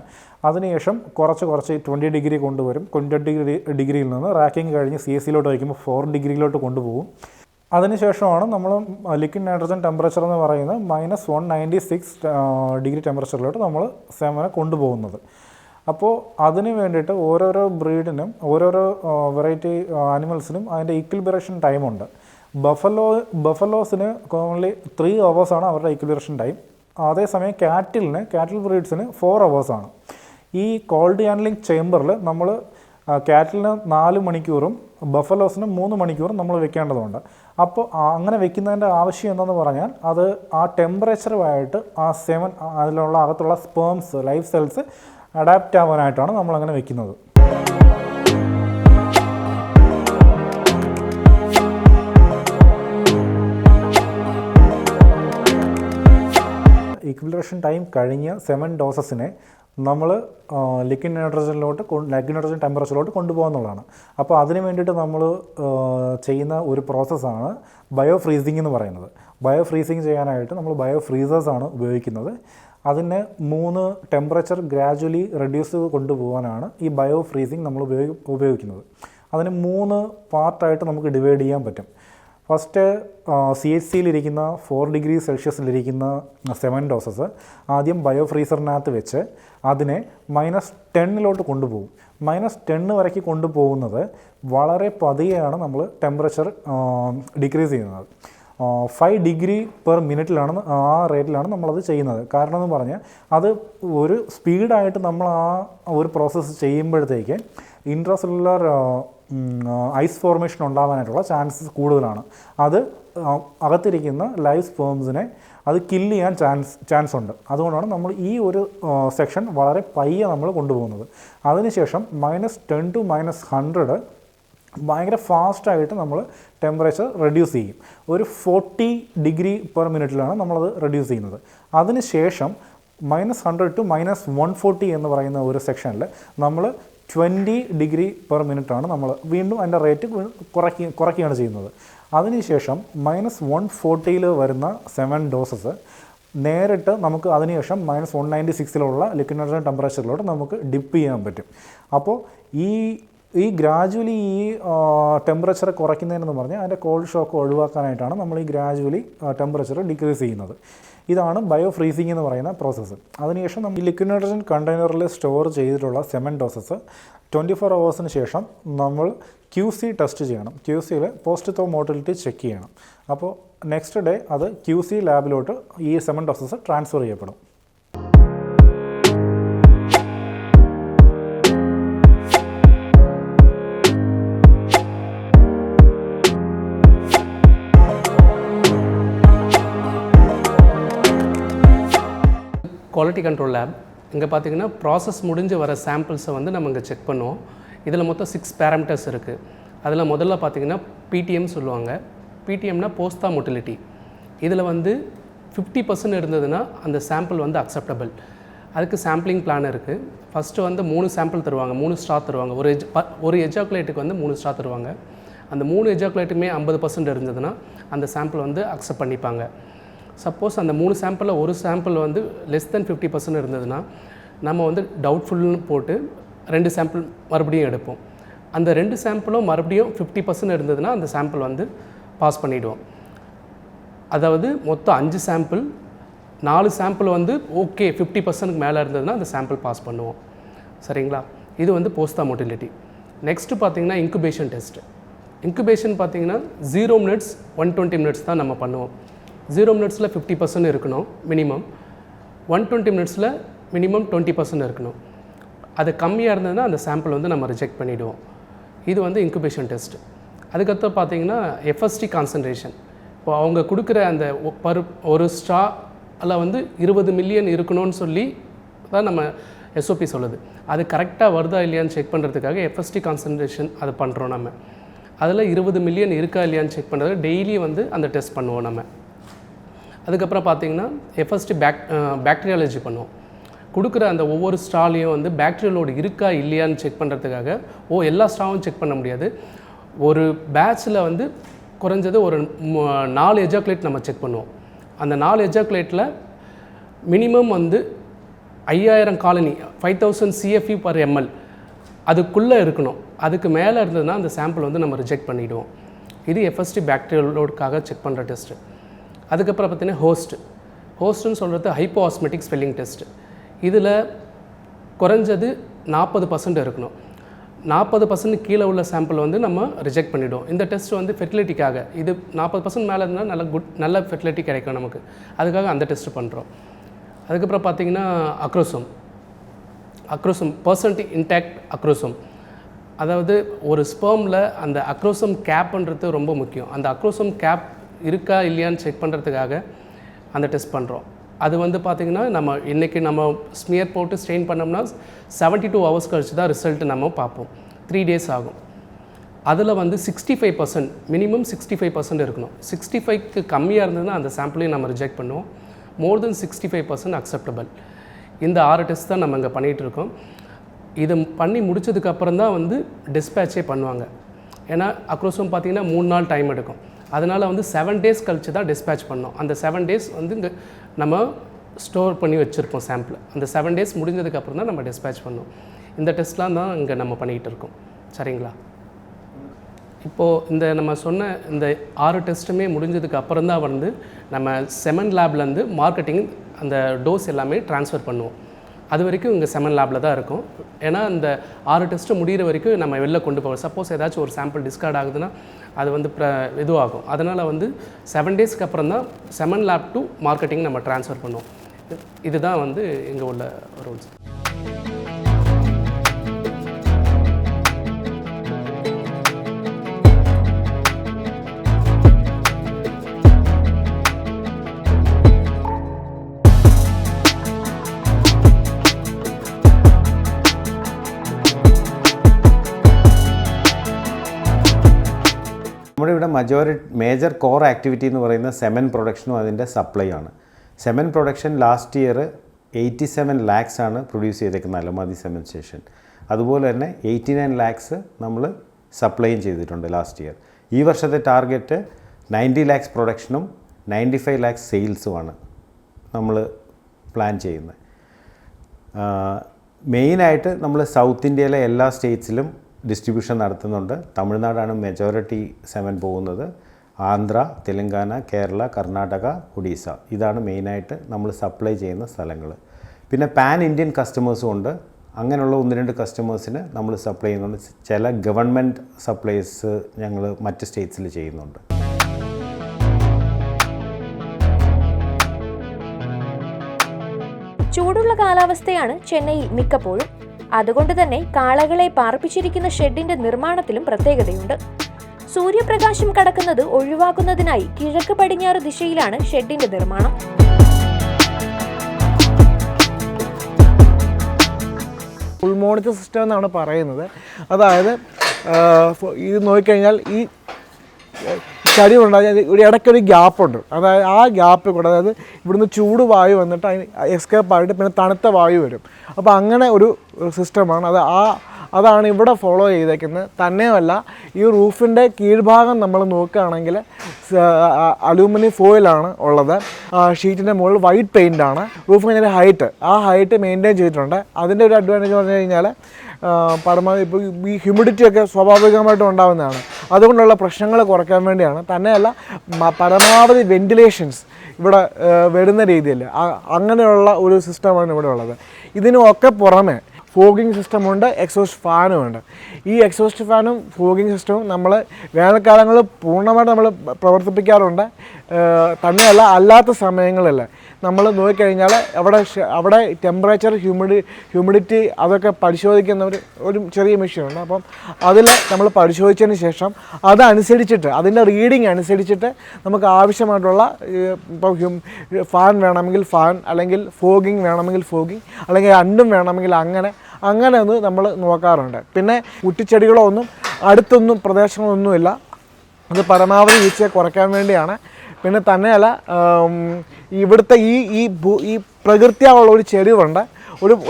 അതിനുശേഷം കുറച്ച് 20 ഡിഗ്രി കൊണ്ടുവരും. 20 ഡിഗ്രിയിൽ നിന്ന് റാക്കിംഗ് കഴിഞ്ഞ് CHCയിലോട്ട് വയ്ക്കുമ്പോൾ 4 ഡിഗ്രിയിലോട്ട് കൊണ്ടുപോകും. അതിനുശേഷമാണ് നമ്മൾ ലിക്വിഡ് നൈട്രജൻ ടെമ്പറേച്ചർ എന്ന് പറയുന്നത് -196 ഡിഗ്രി ടെമ്പറേച്ചറിലോട്ട് നമ്മൾ സെമനെ കൊണ്ടുപോകുന്നത്. അപ്പോൾ അതിന് വേണ്ടിയിട്ട് ഓരോരോ ബ്രീഡിനും ഓരോരോ വെറൈറ്റി ആനിമൽസിനും അതിൻ്റെ ഈക്വിലിബ്രേഷൻ ടൈമുണ്ട്. ബഫലോസിന് ഓൺലി 3 അവേഴ്സാണ് അവരുടെ ഈക്വിലിബ്രേഷൻ ടൈം. അതേസമയം കാറ്റിൽ ബ്രീഡ്സിന് 4 അവേഴ്സാണ്. ഈ കോൾഡ് ഹാൻഡ്ലിംഗ് ചേമ്പറിൽ നമ്മൾ കാറ്റിലിന് 4 മണിക്കൂറും ബഫലോസിന് 3 മണിക്കൂറും നമ്മൾ വെക്കേണ്ടതുണ്ട്. അപ്പോൾ അങ്ങനെ വെക്കുന്നതിൻ്റെ ആവശ്യം എന്താണെന്ന് പറഞ്ഞാൽ അത് ആ ടെമ്പറേച്ചറുമായിട്ട് ആ സെമൻ അതിലുള്ള അകത്തുള്ള സ്പേംസ് ലൈഫ് സെൽസ് അഡാപ്റ്റ് ആവാനായിട്ടാണ് നമ്മളങ്ങനെ വെക്കുന്നത്. ഈക്വിലിബ്രേഷൻ ടൈം കഴിഞ്ഞ 7 ഡോസസിനെ നമ്മൾ ലിക്വിഡ് നൈട്രജൻ ടെമ്പറേച്ചറിലോട്ട് കൊണ്ടുപോകുന്നതാണ്. അപ്പോൾ അതിന് വേണ്ടിയിട്ട് നമ്മൾ ചെയ്യുന്ന ഒരു പ്രോസസ്സാണ് ബയോ ഫ്രീസിംഗ് എന്ന് പറയുന്നത്. ബയോ ഫ്രീസിംഗ് ചെയ്യാനായിട്ട് നമ്മൾ ബയോ ഫ്രീസേഴ്സാണ് ഉപയോഗിക്കുന്നത്. അതിന് 3 ടെമ്പറേച്ചർ ഗ്രാജുവലി റെഡ്യൂസ് കൊണ്ടുപോകാനാണ് ഈ ബയോ ഫ്രീസിംഗ് നമ്മൾ ഉപയോഗിക്കുന്നത്. അതിന് 3 പാർട്ടായിട്ട് നമുക്ക് ഡിവൈഡ് ചെയ്യാൻ പറ്റും. ഫസ്റ്റ് CHCയിലിരിക്കുന്ന 4 ഡിഗ്രി സെൽഷ്യസിലിരിക്കുന്ന 7 ഡോസസ് ആദ്യം ബയോ ഫ്രീസറിനകത്ത് വെച്ച് അതിനെ -10 കൊണ്ടുപോകും. -10 വരയ്ക്ക് കൊണ്ടുപോകുന്നത് വളരെ പതിയെയാണ് നമ്മൾ ടെമ്പറേച്ചർ ഡിക്രീസ് ചെയ്യുന്നത്. 5 ഡിഗ്രി പെർ മിനിറ്റിലാണ് ആ റേറ്റിലാണ് നമ്മളത് ചെയ്യുന്നത്. കാരണം എന്ന് പറഞ്ഞാൽ അത് ഒരു സ്പീഡായിട്ട് നമ്മൾ ആ ഒരു പ്രോസസ്സ് ചെയ്യുമ്പോഴത്തേക്ക് ഇൻട്രാസെല്ലുലാർ ഐസ് ഫോർമേഷൻ ഉണ്ടാകാനായിട്ടുള്ള ചാൻസസ് കൂടുതലാണ്. അത് അകത്തിരിക്കുന്ന ലൈവ് സ്പേംസിനെ അത് കില്ല് ചെയ്യാൻ ചാൻസ് ഉണ്ട്. അതുകൊണ്ടാണ് നമ്മൾ ഈ ഒരു സെക്ഷൻ വളരെ പയ്യെ നമ്മൾ കൊണ്ടുപോകുന്നത്. അതിനുശേഷം -10 to -100 ഭയങ്കര ഫാസ്റ്റായിട്ട് നമ്മൾ ടെമ്പറേച്ചർ റെഡ്യൂസ് ചെയ്യും. ഒരു 40 ഡിഗ്രി പെർ മിനിറ്റിലാണ് നമ്മളത് റെഡ്യൂസ് ചെയ്യുന്നത്. അതിനുശേഷം -100 to -140 എന്ന് പറയുന്ന ഒരു സെക്ഷനിൽ നമ്മൾ 20 ഡിഗ്രി പെർ മിനിറ്റാണ് നമ്മൾ വീണ്ടും അതിൻ്റെ റേറ്റ് കുറയ്ക്കുകയാണ് ചെയ്യുന്നത്. അതിനുശേഷം -140 വരുന്ന 7 ഡോസസ് നേരിട്ട് നമുക്ക് അതിനുശേഷം -196 ലിക്വിഡ് നൈട്രജൻ ടെമ്പറേച്ചറിലോട്ട് നമുക്ക് ഡിപ്പ് ചെയ്യാൻ പറ്റും. അപ്പോൾ ഈ ഗ്രാജുവലി ഈ ടെമ്പറേച്ചർ കുറയ്ക്കുന്നതിനെന്ന് പറഞ്ഞാൽ അതിൻ്റെ കോൾഡ് ഷോക്ക് ഒഴിവാക്കാനായിട്ടാണ് നമ്മൾ ഈ ഗ്രാജുവലി ടെമ്പറേച്ചർ ഡിക്രീസ് ചെയ്യുന്നത്. ഇതാണ് ബയോ ഫ്രീസിംഗ് എന്ന് പറയുന്ന പ്രോസസ്സ്. അതിനുശേഷം നമ്മൾ ഈ ലിക്വിഡ് നൈട്രജൻ കണ്ടെയ്നറിൽ സ്റ്റോർ ചെയ്തിട്ടുള്ള 7 ഡോസസ് 24 അവേഴ്സിന് ശേഷം നമ്മൾ QC ടെസ്റ്റ് ചെയ്യണം. QCയിൽ പോസ്റ്റ് തോ മോട്ടിലിറ്റി ചെക്ക് ചെയ്യണം. അപ്പോൾ നെക്സ്റ്റ് ഡേ അത് QC ലാബിലോട്ട് ഈ 7 ഡോസസ് ട്രാൻസ്ഫർ ചെയ്യപ്പെടും. குவாலிட்டி கண்ட்ரோல் லேப் இங்கே பார்த்திங்கன்னா ப்ராசஸ் முடிஞ்சு வர சாம்பிள்ஸை வந்து நம்ம இங்கே செக் பண்ணுவோம். இதில் மொத்தம் 6 பேராமீட்டர்ஸ் இருக்குது. அதில் முதல்ல பார்த்திங்கன்னா PTM சொல்லுவாங்க. PTMனா போஸ்ட் மோட்டிலிட்டி. இதில் வந்து 50% இருந்ததுன்னா அந்த சாம்பிள் வந்து அக்செப்டபிள். அதுக்கு சாம்பிளிங் பிளான் இருக்குது. ஃபஸ்ட்டு வந்து 3 சாம்பிள் தருவாங்க, 3 ஸ்டார் தருவாங்க. ஒரு எஜாக்குலேட்டுக்கு வந்து 3 ஸ்டார் தருவாங்க. அந்த 3 எஜாக்குலேட்டுமே 50% இருந்ததுன்னா அந்த சாம்பிள் வந்து அக்செப்ட் பண்ணிப்பாங்க. சப்போஸ் அந்த 3 சாம்பிளில் ஒரு சாம்பிள் வந்து லெஸ் தென் 50% இருந்ததுன்னா நம்ம வந்து டவுட்ஃபுல்னு போட்டு 2 சாம்பிள் மறுபடியும் எடுப்போம். அந்த 2 சாம்பிளும் மறுபடியும் 50% இருந்ததுன்னா அந்த சாம்பிள் வந்து பாஸ் பண்ணிவிடுவோம். அதாவது மொத்தம் 5 சாம்பிள், 4 சாம்பிள் வந்து ஓகே 50%க்கு மேலே இருந்ததுன்னா அந்த சாம்பிள் பாஸ் பண்ணுவோம். சரிங்களா? இது வந்து போஸ்டா மோட்டிலிட்டி. நெக்ஸ்ட்டு பார்த்திங்கன்னா இன்குபேஷன் டெஸ்ட்டு. இன்குபேஷன் பார்த்திங்கன்னா 0 மினிட்ஸ் 120 மினிட்ஸ் தான் நம்ம பண்ணுவோம். 0 மினிட்ஸில் 50% இருக்கணும் மினிமம், 120 மினிட்ஸில் மினிமம் 20% இருக்கணும். அது கம்மியாக இருந்ததுன்னா அந்த சாம்பிள் வந்து நம்ம ரிஜெக்ட் பண்ணிவிடுவோம். இது வந்து இன்குபேஷன் டெஸ்ட்டு. அதுக்கப்புறம் பார்த்திங்கன்னா எஃப்எஸ்டி கான்சன்ட்ரேஷன். இப்போ அவங்க கொடுக்குற அந்த ஒரு ஸ்ட்ராவில் வந்து 20 மில்லியன் இருக்கணும்னு சொல்லி தான் நம்ம எஸ்ஓபி சொல்லுது. அது கரெக்டாக வருதா இல்லையான்னு செக் பண்ணுறதுக்காக எஃப்எஸ்டி கான்சன்ட்ரேஷன் அதை பண்ணுறோம். நம்ம அதில் 20 மில்லியன் இருக்கா இல்லையான்னு செக் பண்ணுறது டெய்லி வந்து அந்த டெஸ்ட் பண்ணுவோம் நம்ம. அதுக்கப்புறம் பார்த்திங்கன்னா எஃப்எஸ்டி பேக்டீரியாலஜி பண்ணுவோம். கொடுக்குற அந்த ஒவ்வொரு ஸ்ட்ராலையும் வந்து பேக்டீரியலோடு இருக்கா இல்லையான்னு செக் பண்ணுறதுக்காக எல்லா ஸ்ட்ராவும் செக் பண்ண முடியாது. ஒரு பேட்சில் வந்து குறைஞ்சது ஒரு 4 எஜாக்குலேட் நம்ம செக் பண்ணுவோம். அந்த 4 எஜாக்குலேட்டில் மினிமம் வந்து 5000 காலனி 5000 CFE per ml அதுக்குள்ளே இருக்கணும். அதுக்கு மேலே இருந்ததுன்னா அந்த சாம்பிள் வந்து நம்ம ரிஜெக்ட் பண்ணிவிடுவோம். இது எஃப்எஸ்டி பேக்டீரியலோடுக்காக செக் பண்ணுற டெஸ்ட்டு. அதுக்கப்புறம் பார்த்திங்கன்னா ஹோஸ்ட்டுன்னு சொல்கிறது ஹைப்போ ஆஸ்மெட்டிக் ஸ்பெல்லிங் டெஸ்ட்டு. இதில் குறைஞ்சது 40% இருக்கணும். 40% கீழே உள்ள சாம்பிள் வந்து நம்ம ரிஜெக்ட் பண்ணிவிடுவோம். இந்த டெஸ்ட் வந்து ஃபெர்டிலிட்டிக்காக. இது 40% மேலே இருந்தால் நல்ல ஃபெர்டிலிட்டி கிடைக்கும் நமக்கு. அதுக்காக அந்த டெஸ்ட்டு பண்ணுறோம். அதுக்கப்புறம் பார்த்திங்கன்னா அக்ரோசோம் பர்சன்ட் இன்டாக்ட் அக்ரோசோம். அதாவது ஒரு ஸ்பெர்மில் அந்த அக்ரோசோம் கேப்ன்றது ரொம்ப முக்கியம். அந்த அக்ரோசோம் கேப் இருக்கா இல்லையான்னு செக் பண்ணுறதுக்காக அந்த டெஸ்ட் பண்ணுறோம். அது வந்து பார்த்திங்கன்னா நம்ம இன்றைக்கி நம்ம ஸ்மியர் போட்டு ஸ்ட்ரெயின் பண்ணோம்னா 72 ஹவர்ஸ் கழிச்சு தான் ரிசல்ட்டு நம்ம பார்ப்போம். 3 days ஆகும். அதில் வந்து 65% மினிமம் 65% இருக்கணும். 65க்கு கம்மியாக இருந்ததுன்னா அந்த சாம்பிளையும் நம்ம ரிஜெக்ட் பண்ணுவோம். மோர் தென் 65% அக்செப்டபிள். இந்த 6 டெஸ்ட் தான் நம்ம இங்கே பண்ணிகிட்ருக்கோம். இது பண்ணி முடித்ததுக்கப்புறம் தான் வந்து டிஸ்பேட்சே பண்ணுவாங்க. ஏன்னா அக்ரோசோம் பார்த்திங்கன்னா 3 நாள் டைம் எடுக்கும். அதனால் வந்து 7 days கழிச்சு தான் டிஸ்பேட்ச் பண்ணோம். அந்த 7 days வந்து இங்கே நம்ம ஸ்டோர் பண்ணி வச்சுருப்போம் சாம்பிள். அந்த 7 days முடிஞ்சதுக்கப்புறம் தான் நம்ம டிஸ்பேட்ச் பண்ணோம். இந்த டெஸ்ட்லாம் தான் இங்கே நம்ம பண்ணிகிட்டு இருக்கோம். சரிங்களா? இப்போது இந்த நம்ம சொன்ன இந்த 6 டெஸ்ட்டுமே முடிஞ்சதுக்கு அப்புறம் தான் வந்து நம்ம செமன் லேப்லேருந்து மார்க்கெட்டிங் அந்த டோஸ் எல்லாமே ட்ரான்ஸ்ஃபர் பண்ணுவோம். அது வரைக்கும் இங்கே செமன் லேபில் தான் இருக்கும். ஏன்னா இந்த 6 டெஸ்ட்டு முடிகிற வரைக்கும் நம்ம வெளில கொண்டு போவோம். சப்போஸ் ஏதாச்சும் ஒரு சாம்பிள் டிஸ்கார்ட் ஆகுதுன்னா அது வந்து இதுவாகும். அதனால் வந்து 7 daysக்கு அப்புறம் தான் செமன் லேப் டு மார்க்கெட்டிங் நம்ம ட்ரான்ஸ்ஃபர் பண்ணுவோம். இதுதான் வந்து இங்கே உள்ள ரூல்ஸ். നമ്മുടെ ഇവിടെ മേജർ കോർ ആക്ടിവിറ്റി എന്ന് പറയുന്നത് സെമൻ പ്രൊഡക്ഷനും അതിൻ്റെ സപ്ലൈ ആണ്. Semen production last year 87 lakhs ആണ് പ്രൊഡ്യൂസ് ചെയ്തേക്കുന്നത് അലമാതി സെമൻ സ്റ്റേഷൻ. അതുപോലെ തന്നെ 89 lakhs നമ്മൾ സപ്ലൈയും ചെയ്തിട്ടുണ്ട് ലാസ്റ്റ് ഇയർ. ഈ വർഷത്തെ ടാർഗറ്റ് 90 lakhs പ്രൊഡക്ഷനും 95 lakhs സെയിൽസുമാണ് നമ്മൾ പ്ലാൻ ചെയ്യുന്നത്. മെയിനായിട്ട് നമ്മൾ സൗത്ത് ഇന്ത്യയിലെ എല്ലാ സ്റ്റേറ്റ്സിലും ഡിസ്ട്രിബ്യൂഷൻ നടത്തുന്നുണ്ട്. തമിഴ്നാടാണ് മെജോറിറ്റി സെമൻ പോകുന്നത്. ആന്ധ്ര, തെലങ്കാന, കേരള, കർണാടക, ഒഡീസ ഇതാണ് മെയിനായിട്ട് നമ്മൾ സപ്ലൈ ചെയ്യുന്ന സ്ഥലങ്ങൾ. പിന്നെ പാൻ ഇന്ത്യൻ കസ്റ്റമേഴ്സും ഉണ്ട്. അങ്ങനെയുള്ള 1-2 കസ്റ്റമേഴ്സിന് നമ്മൾ സപ്ലൈ ചെയ്യുന്നുണ്ട്. ചില ഗവൺമെൻറ് സപ്ലൈസ് ഞങ്ങൾ മറ്റ് സ്റ്റേറ്റ്സിൽ ചെയ്യുന്നുണ്ട്. ചൂടുള്ള കാലാവസ്ഥയാണ് ചെന്നൈയിൽ മിക്കപ്പോഴും. അതുകൊണ്ട് തന്നെ കാളകളെ പാർപ്പിച്ചിരിക്കുന്ന ഷെഡിന്റെ നിർമ്മാണത്തിലും പ്രത്യേകതയുണ്ട്. സൂര്യപ്രകാശം കടക്കുന്നത് ഒഴിവാക്കുന്നതിനായി കിഴക്ക് പടിഞ്ഞാറ് ദിശയിലാണ് ഷെഡിന്റെ നിർമ്മാണം. ഫുൾ മോണിറ്റർ സിസ്റ്റം എന്നാണ് പറയുന്നത്. അതായത് ഇത് നോക്കിക്കഴിഞ്ഞാൽ ഈ ചടി ഉണ്ടായാൽ ഒരു ഇടയ്ക്കൊരു ഗ്യാപ്പുണ്ട്. അതായത് ആ ഗ്യാപ്പിൽ കൂടെ അതായത് ഇവിടുന്ന് ചൂട് വായു വന്നിട്ട് അതിന് എസ്കേപ്പ് ആയിട്ട് പിന്നെ തണുത്ത വായു വരും. അപ്പോൾ അങ്ങനെ ഒരു സിസ്റ്റമാണ്. അത് അതാണ് ഇവിടെ ഫോളോ ചെയ്തേക്കുന്നത്. തന്നെയുമല്ല ഈ റൂഫിൻ്റെ കീഴ്ഭാഗം നമ്മൾ നോക്കുകയാണെങ്കിൽ അലൂമിനിയം ഫോയിലാണ് ഉള്ളത്. ഷീറ്റിൻ്റെ മുകളിൽ വൈറ്റ് പെയിൻ്റാണ്. റൂഫ് കഴിഞ്ഞാൽ ഹൈറ്റ് മെയിൻറ്റെയിൻ ചെയ്തിട്ടുണ്ട്. അതിൻ്റെ ഒരു അഡ്വാൻറ്റേജ് പറഞ്ഞു കഴിഞ്ഞാൽ പരമാവധി ഇപ്പോൾ ഈ ഹ്യൂമിഡിറ്റിയൊക്കെ സ്വാഭാവികമായിട്ടും ഉണ്ടാകുന്നതാണ്. അതുകൊണ്ടുള്ള പ്രശ്നങ്ങൾ കുറയ്ക്കാൻ വേണ്ടിയാണ്. തന്നെയല്ല പരമാവധി വെൻറ്റിലേഷൻസ് ഇവിടെ വരുന്ന രീതിയിൽ അങ്ങനെയുള്ള ഒരു സിസ്റ്റമാണ് ഇവിടെ ഉള്ളത്. ഇതിനൊക്കെ പുറമെ ഫോഗിങ് സിസ്റ്റമുണ്ട്, എക്സോസ്റ്റ് ഫാനും ഉണ്ട്. ഈ എക്സോസ്റ്റ് ഫാനും ഫോഗിങ് സിസ്റ്റവും നമ്മൾ വേനൽക്കാലങ്ങളിൽ പൂർണ്ണമായിട്ട് നമ്മൾ പ്രവർത്തിപ്പിക്കാറുണ്ട്. തന്നെയല്ല അല്ലാത്ത സമയങ്ങളിൽ നമ്മൾ നോക്കിക്കഴിഞ്ഞാൽ അവിടെ ടെമ്പറേച്ചർ ഹ്യൂമിഡിറ്റി അതൊക്കെ പരിശോധിക്കുന്ന ഒരു ചെറിയ മെഷീനുണ്ട്. അപ്പം അതിൽ നമ്മൾ പരിശോധിച്ചതിന് ശേഷം അതനുസരിച്ചിട്ട് അതിൻ്റെ റീഡിങ് അനുസരിച്ചിട്ട് നമുക്ക് ആവശ്യമായിട്ടുള്ള ഇപ്പോൾ ഫാൻ വേണമെങ്കിൽ ഫാൻ, അല്ലെങ്കിൽ ഫോഗിങ് വേണമെങ്കിൽ ഫോഗിങ്, അല്ലെങ്കിൽ രണ്ടും വേണമെങ്കിൽ അങ്ങനെ ഒന്ന് നമ്മൾ നോക്കാറുണ്ട്. പിന്നെ കുറ്റിച്ചെടികളോ ഒന്നും അടുത്തൊന്നും പ്രദേശങ്ങളൊന്നുമില്ല. അത് പരമാവധി ഈച്ചയെ കുറയ്ക്കാൻ വേണ്ടിയാണ്. പിന്നെ തന്നെയല്ല ഇവിടുത്തെ ഈ പ്രകൃതിയുള്ള ഒരു ചെരുവുണ്ട്,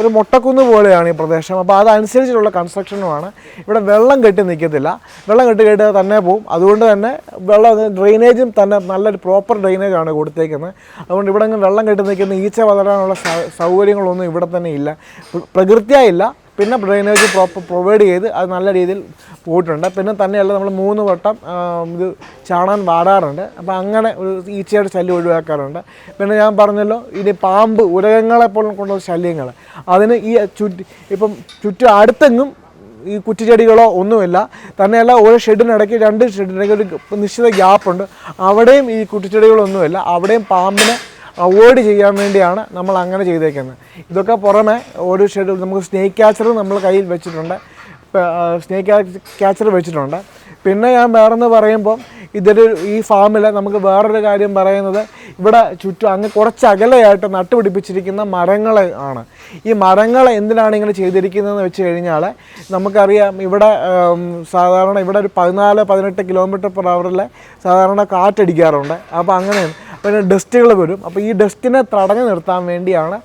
ഒരു മൊട്ടക്കുന്ന് പോലെയാണ് ഈ പ്രദേശം. അപ്പോൾ അതനുസരിച്ചിട്ടുള്ള കൺസ്ട്രക്ഷനുമാണ്. ഇവിടെ വെള്ളം കെട്ടി നിൽക്കത്തില്ല, വെള്ളം കെട്ടി തന്നെ പോവും. അതുകൊണ്ട് തന്നെ ഡ്രെയിനേജും തന്നെ നല്ലൊരു പ്രോപ്പർ ഡ്രെയിനേജാണ് കൊടുത്തേക്കുന്നത്. അതുകൊണ്ട് ഇവിടെ വെള്ളം കെട്ടി നിൽക്കുന്ന ഈച്ച വളരാനുള്ള സൗകര്യങ്ങളൊന്നും ഇവിടെ തന്നെ ഇല്ല, പ്രകൃതിയായില്ല. പിന്നെ ഡ്രെയിനേജ് പ്രൊവൈഡ് ചെയ്ത് അത് നല്ല രീതിയിൽ പോയിട്ടുണ്ട്. പിന്നെ തന്നെയല്ല നമ്മൾ 3 വട്ടം ഇത് ചാണാൻ വാടാറുണ്ട്. അപ്പോൾ അങ്ങനെ ഒരു ഈച്ചയുടെ ശല്യം ഒഴിവാക്കാറുണ്ട്. പിന്നെ ഞാൻ പറഞ്ഞല്ലോ ഇനി പാമ്പ്, ഉരകങ്ങളെപ്പോലും കൊണ്ടുള്ള ശല്യങ്ങൾ, അതിന് ഈ ചുറ്റും അടുത്തെങ്ങും ഈ കുറ്റിച്ചെടികളോ ഒന്നുമില്ല. തന്നെയല്ല ഓരോ ഷെഡിനിടയ്ക്ക് 2 ഷെഡിനിടയ്ക്ക് ഒരു നിശ്ചിത ഗ്യാപ്പുണ്ട്. അവിടെയും ഈ കുറ്റിച്ചെടികളൊന്നുമില്ല. അവിടെയും പാമ്പിനെ അവോയ്ഡ് ചെയ്യാൻ വേണ്ടിയാണ് നമ്മൾ അങ്ങനെ ചെയ്തേക്കുന്നത്. ഇതൊക്കെ പുറമെ ഒരു ഷെഡ് നമുക്ക് സ്നേക്ക് ക്യാച്ചർ നമ്മൾ കയ്യിൽ വെച്ചിട്ടുണ്ട്, പിന്നെ ഞാൻ വേറെന്ന് പറയുമ്പോൾ ഈ ഫാമിൽ നമുക്ക് വേറൊരു കാര്യം പറയുന്നത്, ഇവിടെ ചുറ്റും അങ്ങ് കുറച്ച് അകലെയായിട്ട് നട്ടുപിടിപ്പിച്ചിരിക്കുന്ന മരങ്ങൾ ആണ്. ഈ മരങ്ങൾ എന്തിനാണ് ഇങ്ങനെ ചെയ്തിരിക്കുന്നതെന്ന് വെച്ച് കഴിഞ്ഞാൽ നമുക്കറിയാം ഇവിടെ സാധാരണ ഇവിടെ ഒരു 14-18 km/h സാധാരണ കാറ്റടിക്കാറുണ്ട്. അപ്പോൾ അങ്ങനെയാണ്. പിന്നെ ഡസ്റ്റുകൾ വരും. അപ്പോൾ ഈ ഡസ്റ്റിനെ തടഞ്ഞു നിർത്താൻ വേണ്ടിയാണ്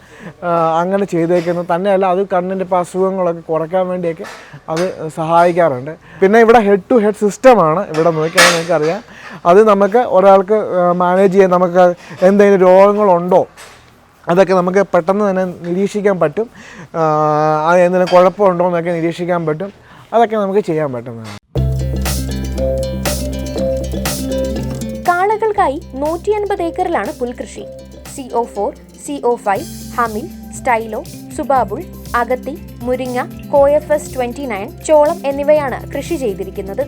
അങ്ങനെ ചെയ്തേക്കുന്നത്. തന്നെയല്ല അത് കണ്ണിൻ്റെ അസുഖങ്ങളൊക്കെ കുറയ്ക്കാൻ വേണ്ടിയൊക്കെ അത് സഹായിക്കാറുണ്ട്. പിന്നെ ഇവിടെ ഹെഡ് ടു ഹെഡ് സിസ്റ്റമാണ്. ഇവിടെ നോക്കിയാൽ നിങ്ങൾക്കറിയാം, അത് നമുക്ക് ഒരാൾക്ക് മാനേജ് ചെയ്യാൻ, നമുക്ക് എന്തെങ്കിലും രോഗങ്ങളുണ്ടോ അതൊക്കെ നമുക്ക് പെട്ടെന്ന് തന്നെ നിരീക്ഷിക്കാൻ പറ്റും. എന്തെങ്കിലും കുഴപ്പമുണ്ടോ എന്നൊക്കെ നിരീക്ഷിക്കാൻ പറ്റും. അതൊക്കെ നമുക്ക് ചെയ്യാൻ പറ്റുന്നതാണ്. കാളകൾക്കായി 150 ഏക്കറിലാണ് പുൽകൃഷി. CO4, CO5, ഹമിൽ, സ്റ്റൈലോ, സുബാബുൾ, അഗത്തി, മുരിങ്ങ, KFS 29, ചോളം എന്നിവയാണ് കൃഷി ചെയ്തിരിക്കുന്നത്.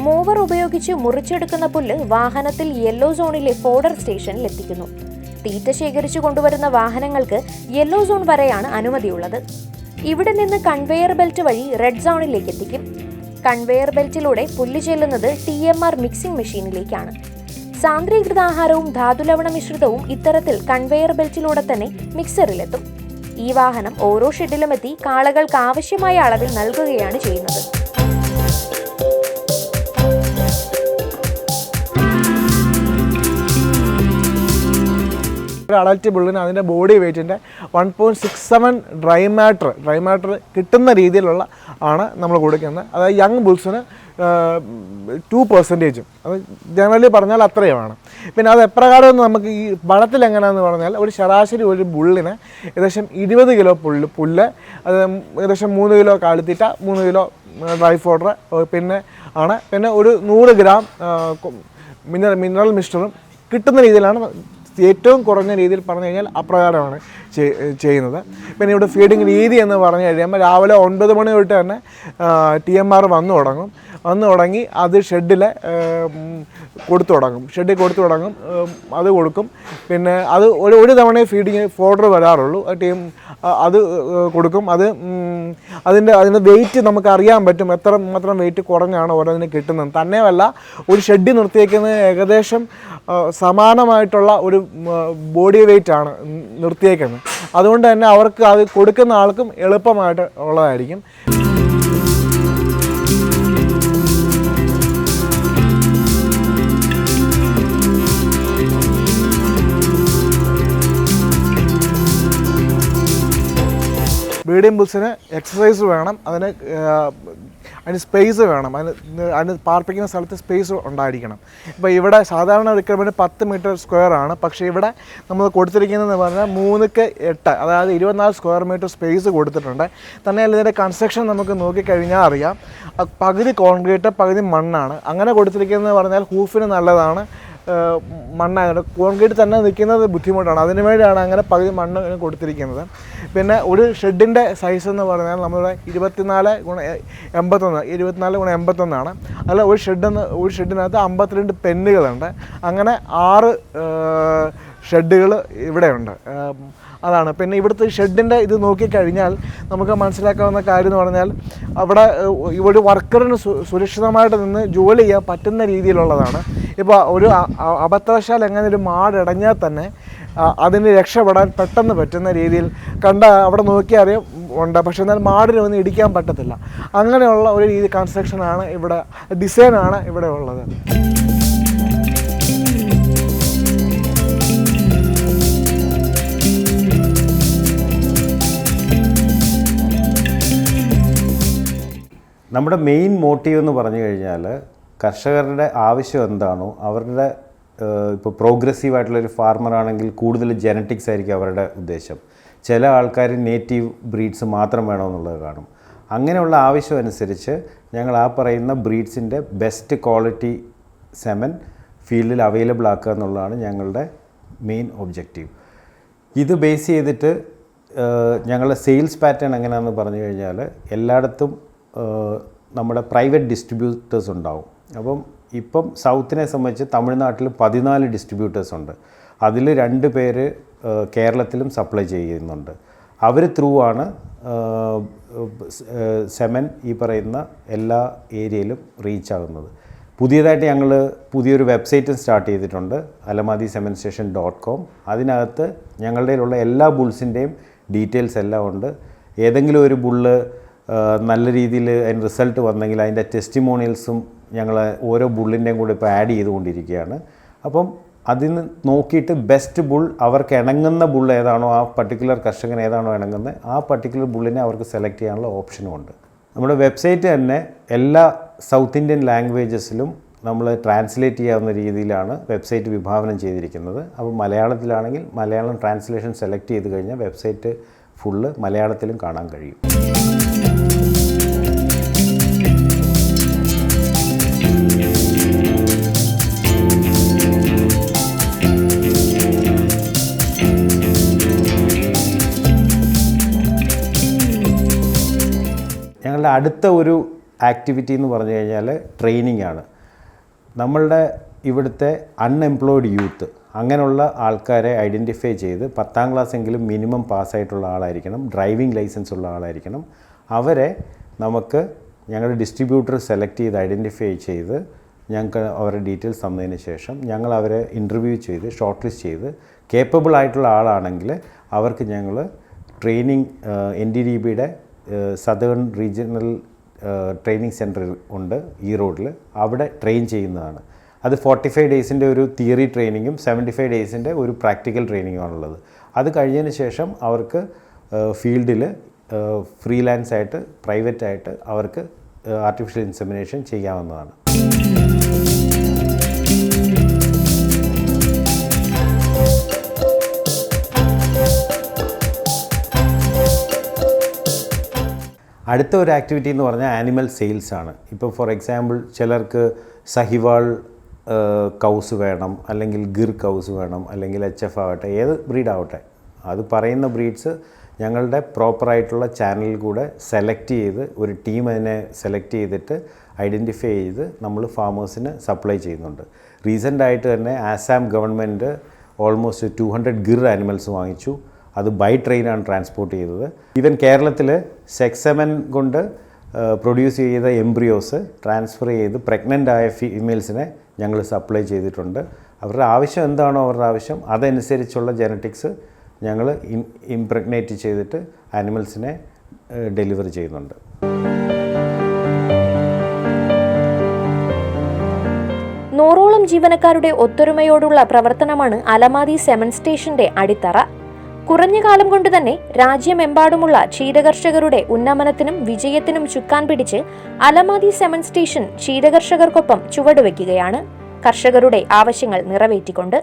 മൂവർ ഉപയോഗിച്ച് മുറിച്ചെടുക്കുന്ന പുല്ല് വാഹനത്തിൽ യെല്ലോ സോണിലെ ഫോഡർ സ്റ്റേഷനിൽ എത്തിക്കുന്നു. തീറ്റ ശേഖരിച്ചു കൊണ്ടുവരുന്ന വാഹനങ്ങൾക്ക് യെല്ലോ സോൺ വരെയാണ് അനുമതിയുള്ളത്. ഇവിടെ നിന്ന് കൺവെയർ ബെൽറ്റ് വഴി റെഡ് സോണിലേക്ക് എത്തിക്കും. കൺവെയർ ബെൽറ്റിലൂടെ പുല്ല് ചെല്ലുന്നത് TMR മിക്സിംഗ് മെഷീനിലേക്കാണ്. സാന്ദ്രീകൃത ആഹാരവും ധാതുലവണ മിശ്രിതവും ഇത്തരത്തിൽ കൺവെയർ ബെൽറ്റിലൂടെ തന്നെ മിക്സറിലെത്തും. ഈ വാഹനം ഓരോ ഷെഡിലുമെത്തി കാളകൾക്ക് ആവശ്യമായ അളവിൽ നൽകുകയാണ് ചെയ്യുന്നത്. അഡൽറ്റ് ബുള്ളിന് അതിൻ്റെ ബോഡി വെയ്റ്റിൻ്റെ 1.67 ഡ്രൈ മാറ്റർ കിട്ടുന്ന രീതിയിലുള്ള ആണ് നമ്മൾ കൊടുക്കുന്നത്. അതായത് യങ് ബുൾസിന് 2%, അത് ജനറലി പറഞ്ഞാൽ അത്രയുമാണ്. പിന്നെ അത് എപ്രകാരം നമുക്ക് ഈ വളത്തിൽ എങ്ങനെയാണെന്ന് പറഞ്ഞാൽ ഒരു ശരാശരി ഒരു ബുള്ളിന് ഏകദേശം 20 കിലോ പുല്ല്, അത് ഏകദേശം 3 കിലോ കാലിത്തീറ്റ, 3 കിലോ ഡ്രൈ ഫോഡർ, പിന്നെ ഒരു 100 ഗ്രാം മിനറൽ മിക്സ്ചറും കിട്ടുന്ന രീതിയിലാണ് ഏറ്റവും കുറഞ്ഞ രീതിയിൽ പറഞ്ഞു കഴിഞ്ഞാൽ അപ്രകാരമാണ് ചെയ്യുന്നത്. പിന്നെ ഇവിടെ ഫീഡിങ് രീതി എന്ന് പറഞ്ഞു കഴിയുമ്പോൾ രാവിലെ 9 മണി തൊട്ട് തന്നെ TMR വന്നു തുടങ്ങി അത് ഷെഡിൽ കൊടുത്തു തുടങ്ങും. അത് കൊടുക്കും. പിന്നെ അത് ഒരു തവണ ഫീഡിങ് ഫോഡർ വരാറുള്ളൂ. അത് കൊടുക്കും. അതിൻ്റെ വെയിറ്റ് നമുക്ക് അറിയാൻ പറ്റും, എത്രമാത്രം വെയിറ്റ് കുറഞ്ഞാണ് ഓരോന്നിന് കിട്ടുന്നത്. തന്നെയല്ല ഒരു ഷെഡിൽ നിർത്തിയേക്കുന്നത് ഏകദേശം സമാനമായിട്ടുള്ള ഒരു ബോഡി വെയിറ്റാണ് നിർത്തിയേക്കുന്നത്. അതുകൊണ്ട് തന്നെ അവർക്ക് അത് കൊടുക്കുന്ന ആൾക്കും എളുപ്പമായിട്ട് ഉള്ളതായിരിക്കും. ബ്രീഡിംഗ് ബുൾസിന് എക്സസൈസ് വേണം, അതിന് സ്പേസ് വേണം, അതിന് പാർപ്പിക്കുന്ന സ്ഥലത്ത് സ്പേസ് ഉണ്ടായിരിക്കണം. ഇപ്പോൾ ഇവിടെ സാധാരണ റിക്വയർമെൻറ്റ് 10 മീറ്റർ സ്ക്വയർ ആണ്. പക്ഷേ ഇവിടെ നമ്മൾ കൊടുത്തിരിക്കുന്നതെന്ന് പറഞ്ഞാൽ 3x8, അതായത് 24 സ്ക്വയർ മീറ്റർ സ്പേസ് കൊടുത്തിട്ടുണ്ട്. തന്നെയല്ല ഇതിൻ്റെ കൺസ്ട്രക്ഷൻ നമുക്ക് നോക്കിക്കഴിഞ്ഞാൽ അറിയാം, പകുതി കോൺക്രീറ്റ് പകുതി മണ്ണാണ്. അങ്ങനെ കൊടുത്തിരിക്കുന്നതെന്ന് പറഞ്ഞാൽ ഹൂഫിന് നല്ലതാണ്. മണ്ണായതുകൊണ്ട് കോൺക്രീറ്റ് തന്നെ നിൽക്കുന്നത് ബുദ്ധിമുട്ടാണ്. അതിനു വേണ്ടിയാണ് അങ്ങനെ പകുതി മണ്ണ് കൊടുത്തിരിക്കുന്നത്. പിന്നെ ഒരു ഷെഡിൻ്റെ സൈസ് എന്ന് പറഞ്ഞാൽ നമ്മുടെ 24x81 ആണ്. അല്ല ഒരു ഷെഡിനകത്ത് 52 പെന്നുകളുണ്ട്. അങ്ങനെ 6 ഷെഡുകൾ ഇവിടെയുണ്ട്. അതാണ്. പിന്നെ ഇവിടുത്തെ ഷെഡിൻ്റെ ഇത് നോക്കിക്കഴിഞ്ഞാൽ നമുക്ക് മനസ്സിലാക്കാവുന്ന കാര്യം എന്ന് പറഞ്ഞാൽ അവിടെ ഒരു വർക്കറിന് സുരക്ഷിതമായിട്ട് നിന്ന് ജോലി ചെയ്യാൻ പറ്റുന്ന രീതിയിലുള്ളതാണ്. ഇപ്പോൾ ഒരു അബദ്ധവശാൽ എങ്ങനെ ഒരു മാടിടഞ്ഞാൽ തന്നെ അതിന് രക്ഷപ്പെടാൻ പെട്ടെന്ന് പറ്റുന്ന രീതിയിൽ അവിടെ നോക്കിയാൽ അറിയാം ഉണ്ട്. പക്ഷേ എന്നാൽ മാടിനെ ഒന്നും ഇടിക്കാൻ പറ്റത്തില്ല. അങ്ങനെയുള്ള ഒരു രീതി കൺസ്ട്രക്ഷനാണ് ഇവിടെ, ഡിസൈനാണ് ഇവിടെ ഉള്ളത്. നമ്മുടെ മെയിൻ മോട്ടീവ് എന്ന് പറഞ്ഞു കഴിഞ്ഞാൽ കർഷകരുടെ ആവശ്യം എന്താണോ, അവരുടെ ഇപ്പോൾ പ്രോഗ്രസീവായിട്ടുള്ളൊരു ഫാർമർ ആണെങ്കിൽ കൂടുതൽ ജനറ്റിക്സ് ആയിരിക്കും അവരുടെ ഉദ്ദേശം. ചില ആൾക്കാർ നേറ്റീവ് ബ്രീഡ്സ് മാത്രം വേണമെന്നുള്ളത് കാണും. അങ്ങനെയുള്ള ആവശ്യം അനുസരിച്ച് ഞങ്ങൾ ആ പറയുന്ന ബ്രീഡ്സിൻ്റെ ബെസ്റ്റ് ക്വാളിറ്റി സെമൻ ഫീൽഡിൽ അവൈലബിൾ ആക്കുക എന്നുള്ളതാണ് ഞങ്ങളുടെ മെയിൻ ഒബ്ജക്റ്റീവ്. ഇത് ബേസ് ചെയ്തിട്ട് ഞങ്ങളുടെ സെയിൽസ് പാറ്റേൺ എങ്ങനെയാണെന്ന് പറഞ്ഞു കഴിഞ്ഞാൽ എല്ലായിടത്തും നമ്മുടെ പ്രൈവറ്റ് ഡിസ്ട്രിബ്യൂട്ടേഴ്സ് ഉണ്ടാവും. അപ്പം ഇപ്പം സൗത്തിനെ സംബന്ധിച്ച് തമിഴ്നാട്ടിൽ 14 ഡിസ്ട്രിബ്യൂട്ടേഴ്സ് ഉണ്ട്. അതിൽ 2 പേര് കേരളത്തിലും സപ്ലൈ ചെയ്യുന്നുണ്ട്. അവർ ത്രൂ ആണ് സെമൻ ഈ പറയുന്ന എല്ലാ ഏരിയയിലും റീച്ച് ആകുന്നത്. പുതിയതായിട്ട് ഞങ്ങൾ പുതിയൊരു വെബ്സൈറ്റും സ്റ്റാർട്ട് ചെയ്തിട്ടുണ്ട്, alamaadisemenStation.com. അതിനകത്ത് ഞങ്ങളുടെ ഉള്ള എല്ലാ ബുൾസിൻ്റെയും ഡീറ്റെയിൽസ് എല്ലാം ഉണ്ട്. ഏതെങ്കിലും ഒരു ബുള്ള് നല്ല രീതിയിൽ അതിന് റിസൾട്ട് വന്നെങ്കിൽ അതിൻ്റെ ടെസ്റ്റിമോണിയൽസും ഞങ്ങൾ ഓരോ ബുള്ളിൻ്റെയും കൂടെ ഇപ്പോൾ ആഡ് ചെയ്തുകൊണ്ടിരിക്കുകയാണ്. അപ്പം അതിന് നോക്കിയിട്ട് ബെസ്റ്റ് ബുൾ, അവർക്ക് ഇണങ്ങുന്ന ബുൾ ഏതാണോ, ആ പർട്ടിക്കുലർ കർഷകൻ ഏതാണോ ഇണങ്ങുന്നത്, ആ പർട്ടിക്കുലർ ബുള്ളിനെ അവർക്ക് സെലക്ട് ചെയ്യാനുള്ള ഓപ്ഷനും ഉണ്ട്. നമ്മുടെ വെബ്സൈറ്റ് തന്നെ എല്ലാ സൗത്ത് ഇന്ത്യൻ ലാംഗ്വേജസിലും നമ്മൾ ട്രാൻസ്ലേറ്റ് ചെയ്യാവുന്ന രീതിയിലാണ് വെബ്സൈറ്റ് വിഭാവനം ചെയ്തിരിക്കുന്നത്. അപ്പോൾ മലയാളത്തിലാണെങ്കിൽ മലയാളം ട്രാൻസ്ലേഷൻ സെലക്ട് ചെയ്ത് കഴിഞ്ഞാൽ വെബ്സൈറ്റ് ഫുള്ള് മലയാളത്തിലും കാണാൻ കഴിയും. ഞങ്ങളുടെ അടുത്ത ഒരു ആക്ടിവിറ്റി എന്ന് പറഞ്ഞു കഴിഞ്ഞാൽ ട്രെയിനിങ് ആണ്. നമ്മളുടെ ഇവിടുത്തെ അൺഎംപ്ലോയ്ഡ് യൂത്ത്, അങ്ങനെയുള്ള ആൾക്കാരെ ഐഡൻറ്റിഫൈ ചെയ്ത് 10ാം ക്ലാസ് എങ്കിലും മിനിമം പാസ്സായിട്ടുള്ള ആളായിരിക്കണം, ഡ്രൈവിംഗ് ലൈസൻസ് ഉള്ള ആളായിരിക്കണം. അവരെ നമുക്ക് ഞങ്ങളുടെ ഡിസ്ട്രിബ്യൂട്ടർ സെലക്ട് ചെയ്ത് ഐഡൻറ്റിഫൈ ചെയ്ത് ഞങ്ങൾക്ക് അവരുടെ ഡീറ്റെയിൽസ് തന്നതിന് ശേഷം ഞങ്ങൾ അവരെ ഇൻ്റർവ്യൂ ചെയ്ത് ഷോർട്ട് ലിസ്റ്റ് ചെയ്ത് കേപ്പബിൾ ആയിട്ടുള്ള ആളാണെങ്കിൽ അവർക്ക് ഞങ്ങൾ ട്രെയിനിങ് NDDBയുടെ സദേൺ റീജിയണൽ ട്രെയിനിങ് സെൻറ്റർ ഉണ്ട് ഈറോഡിൽ, അവിടെ ട്രെയിൻ ചെയ്യുന്നതാണ്. അത് 45 ഡേയ്സിൻ്റെ ഒരു തിയറി ട്രെയിനിങ്ങും 75 ഡേയ്സിൻ്റെ ഒരു പ്രാക്ടിക്കൽ ട്രെയിനിങ്ങുമാണുള്ളത്. അത് കഴിഞ്ഞതിന് ശേഷം അവർക്ക് ഫീൽഡിൽ ഫ്രീലാൻസ് ആയിട്ട് പ്രൈവറ്റായിട്ട് അവർക്ക് ആർട്ടിഫിഷ്യൽ ഇൻസെമിനേഷൻ ചെയ്യാവുന്നതാണ്. അടുത്ത ഒരു ആക്ടിവിറ്റി എന്ന് പറഞ്ഞാൽ ആനിമൽ സെയിൽസ് ആണ്. ഇപ്പോൾ ഫോർ എക്സാമ്പിൾ ചിലർക്ക് സഹിവാൾ കൗസ് വേണം, അല്ലെങ്കിൽ ഗിർ കൗസ് വേണം, അല്ലെങ്കിൽ HF ആവട്ടെ, ഏത് ബ്രീഡാവട്ടെ, അത് പറയുന്ന ബ്രീഡ്സ് ഞങ്ങളുടെ പ്രോപ്പറായിട്ടുള്ള ചാനലിൽ കൂടെ സെലക്ട് ചെയ്ത് ഒരു ടീം അതിനെ സെലക്ട് ചെയ്തിട്ട് ഐഡൻറ്റിഫൈ ചെയ്ത് നമ്മൾ ഫാമേഴ്സിന് സപ്ലൈ ചെയ്യുന്നുണ്ട്. റീസെൻ്റായിട്ട് തന്നെ Assam government almost 200 Gir animals വാങ്ങിച്ചു. അത് ബൈ ട്രെയിനാണ് ട്രാൻസ്പോർട്ട് ചെയ്തത്. ഈവൻ കേരളത്തിൽ സെക്സെമൻ കൊണ്ട് പ്രൊഡ്യൂസ് ചെയ്ത എംബ്രിയോസ് ട്രാൻസ്ഫർ ചെയ്ത് പ്രഗ്നൻ്റ് ആയ ഫീമെയിൽസിനെ ഞങ്ങൾ സപ്ലൈ ചെയ്തിട്ടുണ്ട്. അവരുടെ ആവശ്യം എന്താണോ അവരുടെ ആവശ്യം അതനുസരിച്ചുള്ള ജനറ്റിക്സ് ഞങ്ങൾ ഇംപ്രഗ്നേറ്റ് ചെയ്തിട്ട് ആനിമൽസിനെ ഡെലിവർ ചെയ്യുന്നുണ്ട്. നൂറോളം ജീവനക്കാരുടെ ഒത്തൊരുമയോടുള്ള പ്രവർത്തനമാണ് അലമാതി സെമൻ സ്റ്റേഷന്റെ അടിത്തറ. കുറഞ്ഞ കാലം കൊണ്ട് തന്നെ രാജ്യമെമ്പാടുമുള്ള ക്ഷീരകർഷകരുടെ ഉന്നമനത്തിനും വിജയത്തിനും ചുക്കാൻ പിടിച്ച് അലമാതി സെമൻ സ്റ്റേഷൻ ക്ഷീരകർഷകർക്കൊപ്പം ചുവടുവെക്കുകയാണ്, കർഷകരുടെ ആവശ്യങ്ങൾ നിറവേറ്റിക്കൊണ്ട്.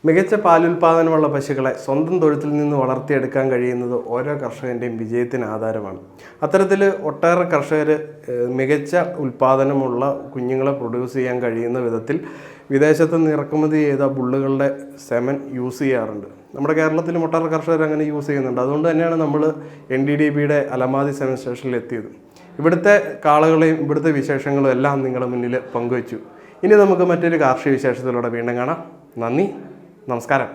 മികച്ച പാലുൽപാദനമുള്ള പശുക്കളെ സ്വന്തം തൊഴുത്തിൽ നിന്ന് വളർത്തിയെടുക്കാൻ കഴിയുന്നത് ഓരോ കർഷകൻ്റെയും വിജയത്തിന് ആധാരമാണ്. അത്തരത്തിൽ ഒട്ടേറെ കർഷകർ മികച്ച ഉൽപാദനമുള്ള കുഞ്ഞുങ്ങളെ പ്രൊഡ്യൂസ് ചെയ്യാൻ കഴിയുന്ന വിധത്തിൽ വിദേശത്ത് നിന്ന് ഇറക്കുമതി ചെയ്ത ബുള്ളുകളുടെ സെമൻ യൂസ് ചെയ്യാറുണ്ട്. നമ്മുടെ കേരളത്തിലും ഒട്ടേറെ കർഷകർ അങ്ങനെ യൂസ് ചെയ്യുന്നുണ്ട്. അതുകൊണ്ട് തന്നെയാണ് നമ്മൾ NDDBയുടെ അലമാതി സെമൻ സ്റ്റേഷനിൽ എത്തിയത്. ഇവിടുത്തെ കാളകളെയും ഇവിടുത്തെ വിശേഷങ്ങളും എല്ലാം നിങ്ങളുടെ മുന്നിൽ പങ്കുവച്ചു. ഇനി നമുക്ക് മറ്റൊരു കാർഷിക വിശേഷത്തിലൂടെ വീണ്ടും കാണാം. നന്ദി, നമസ്കാരം.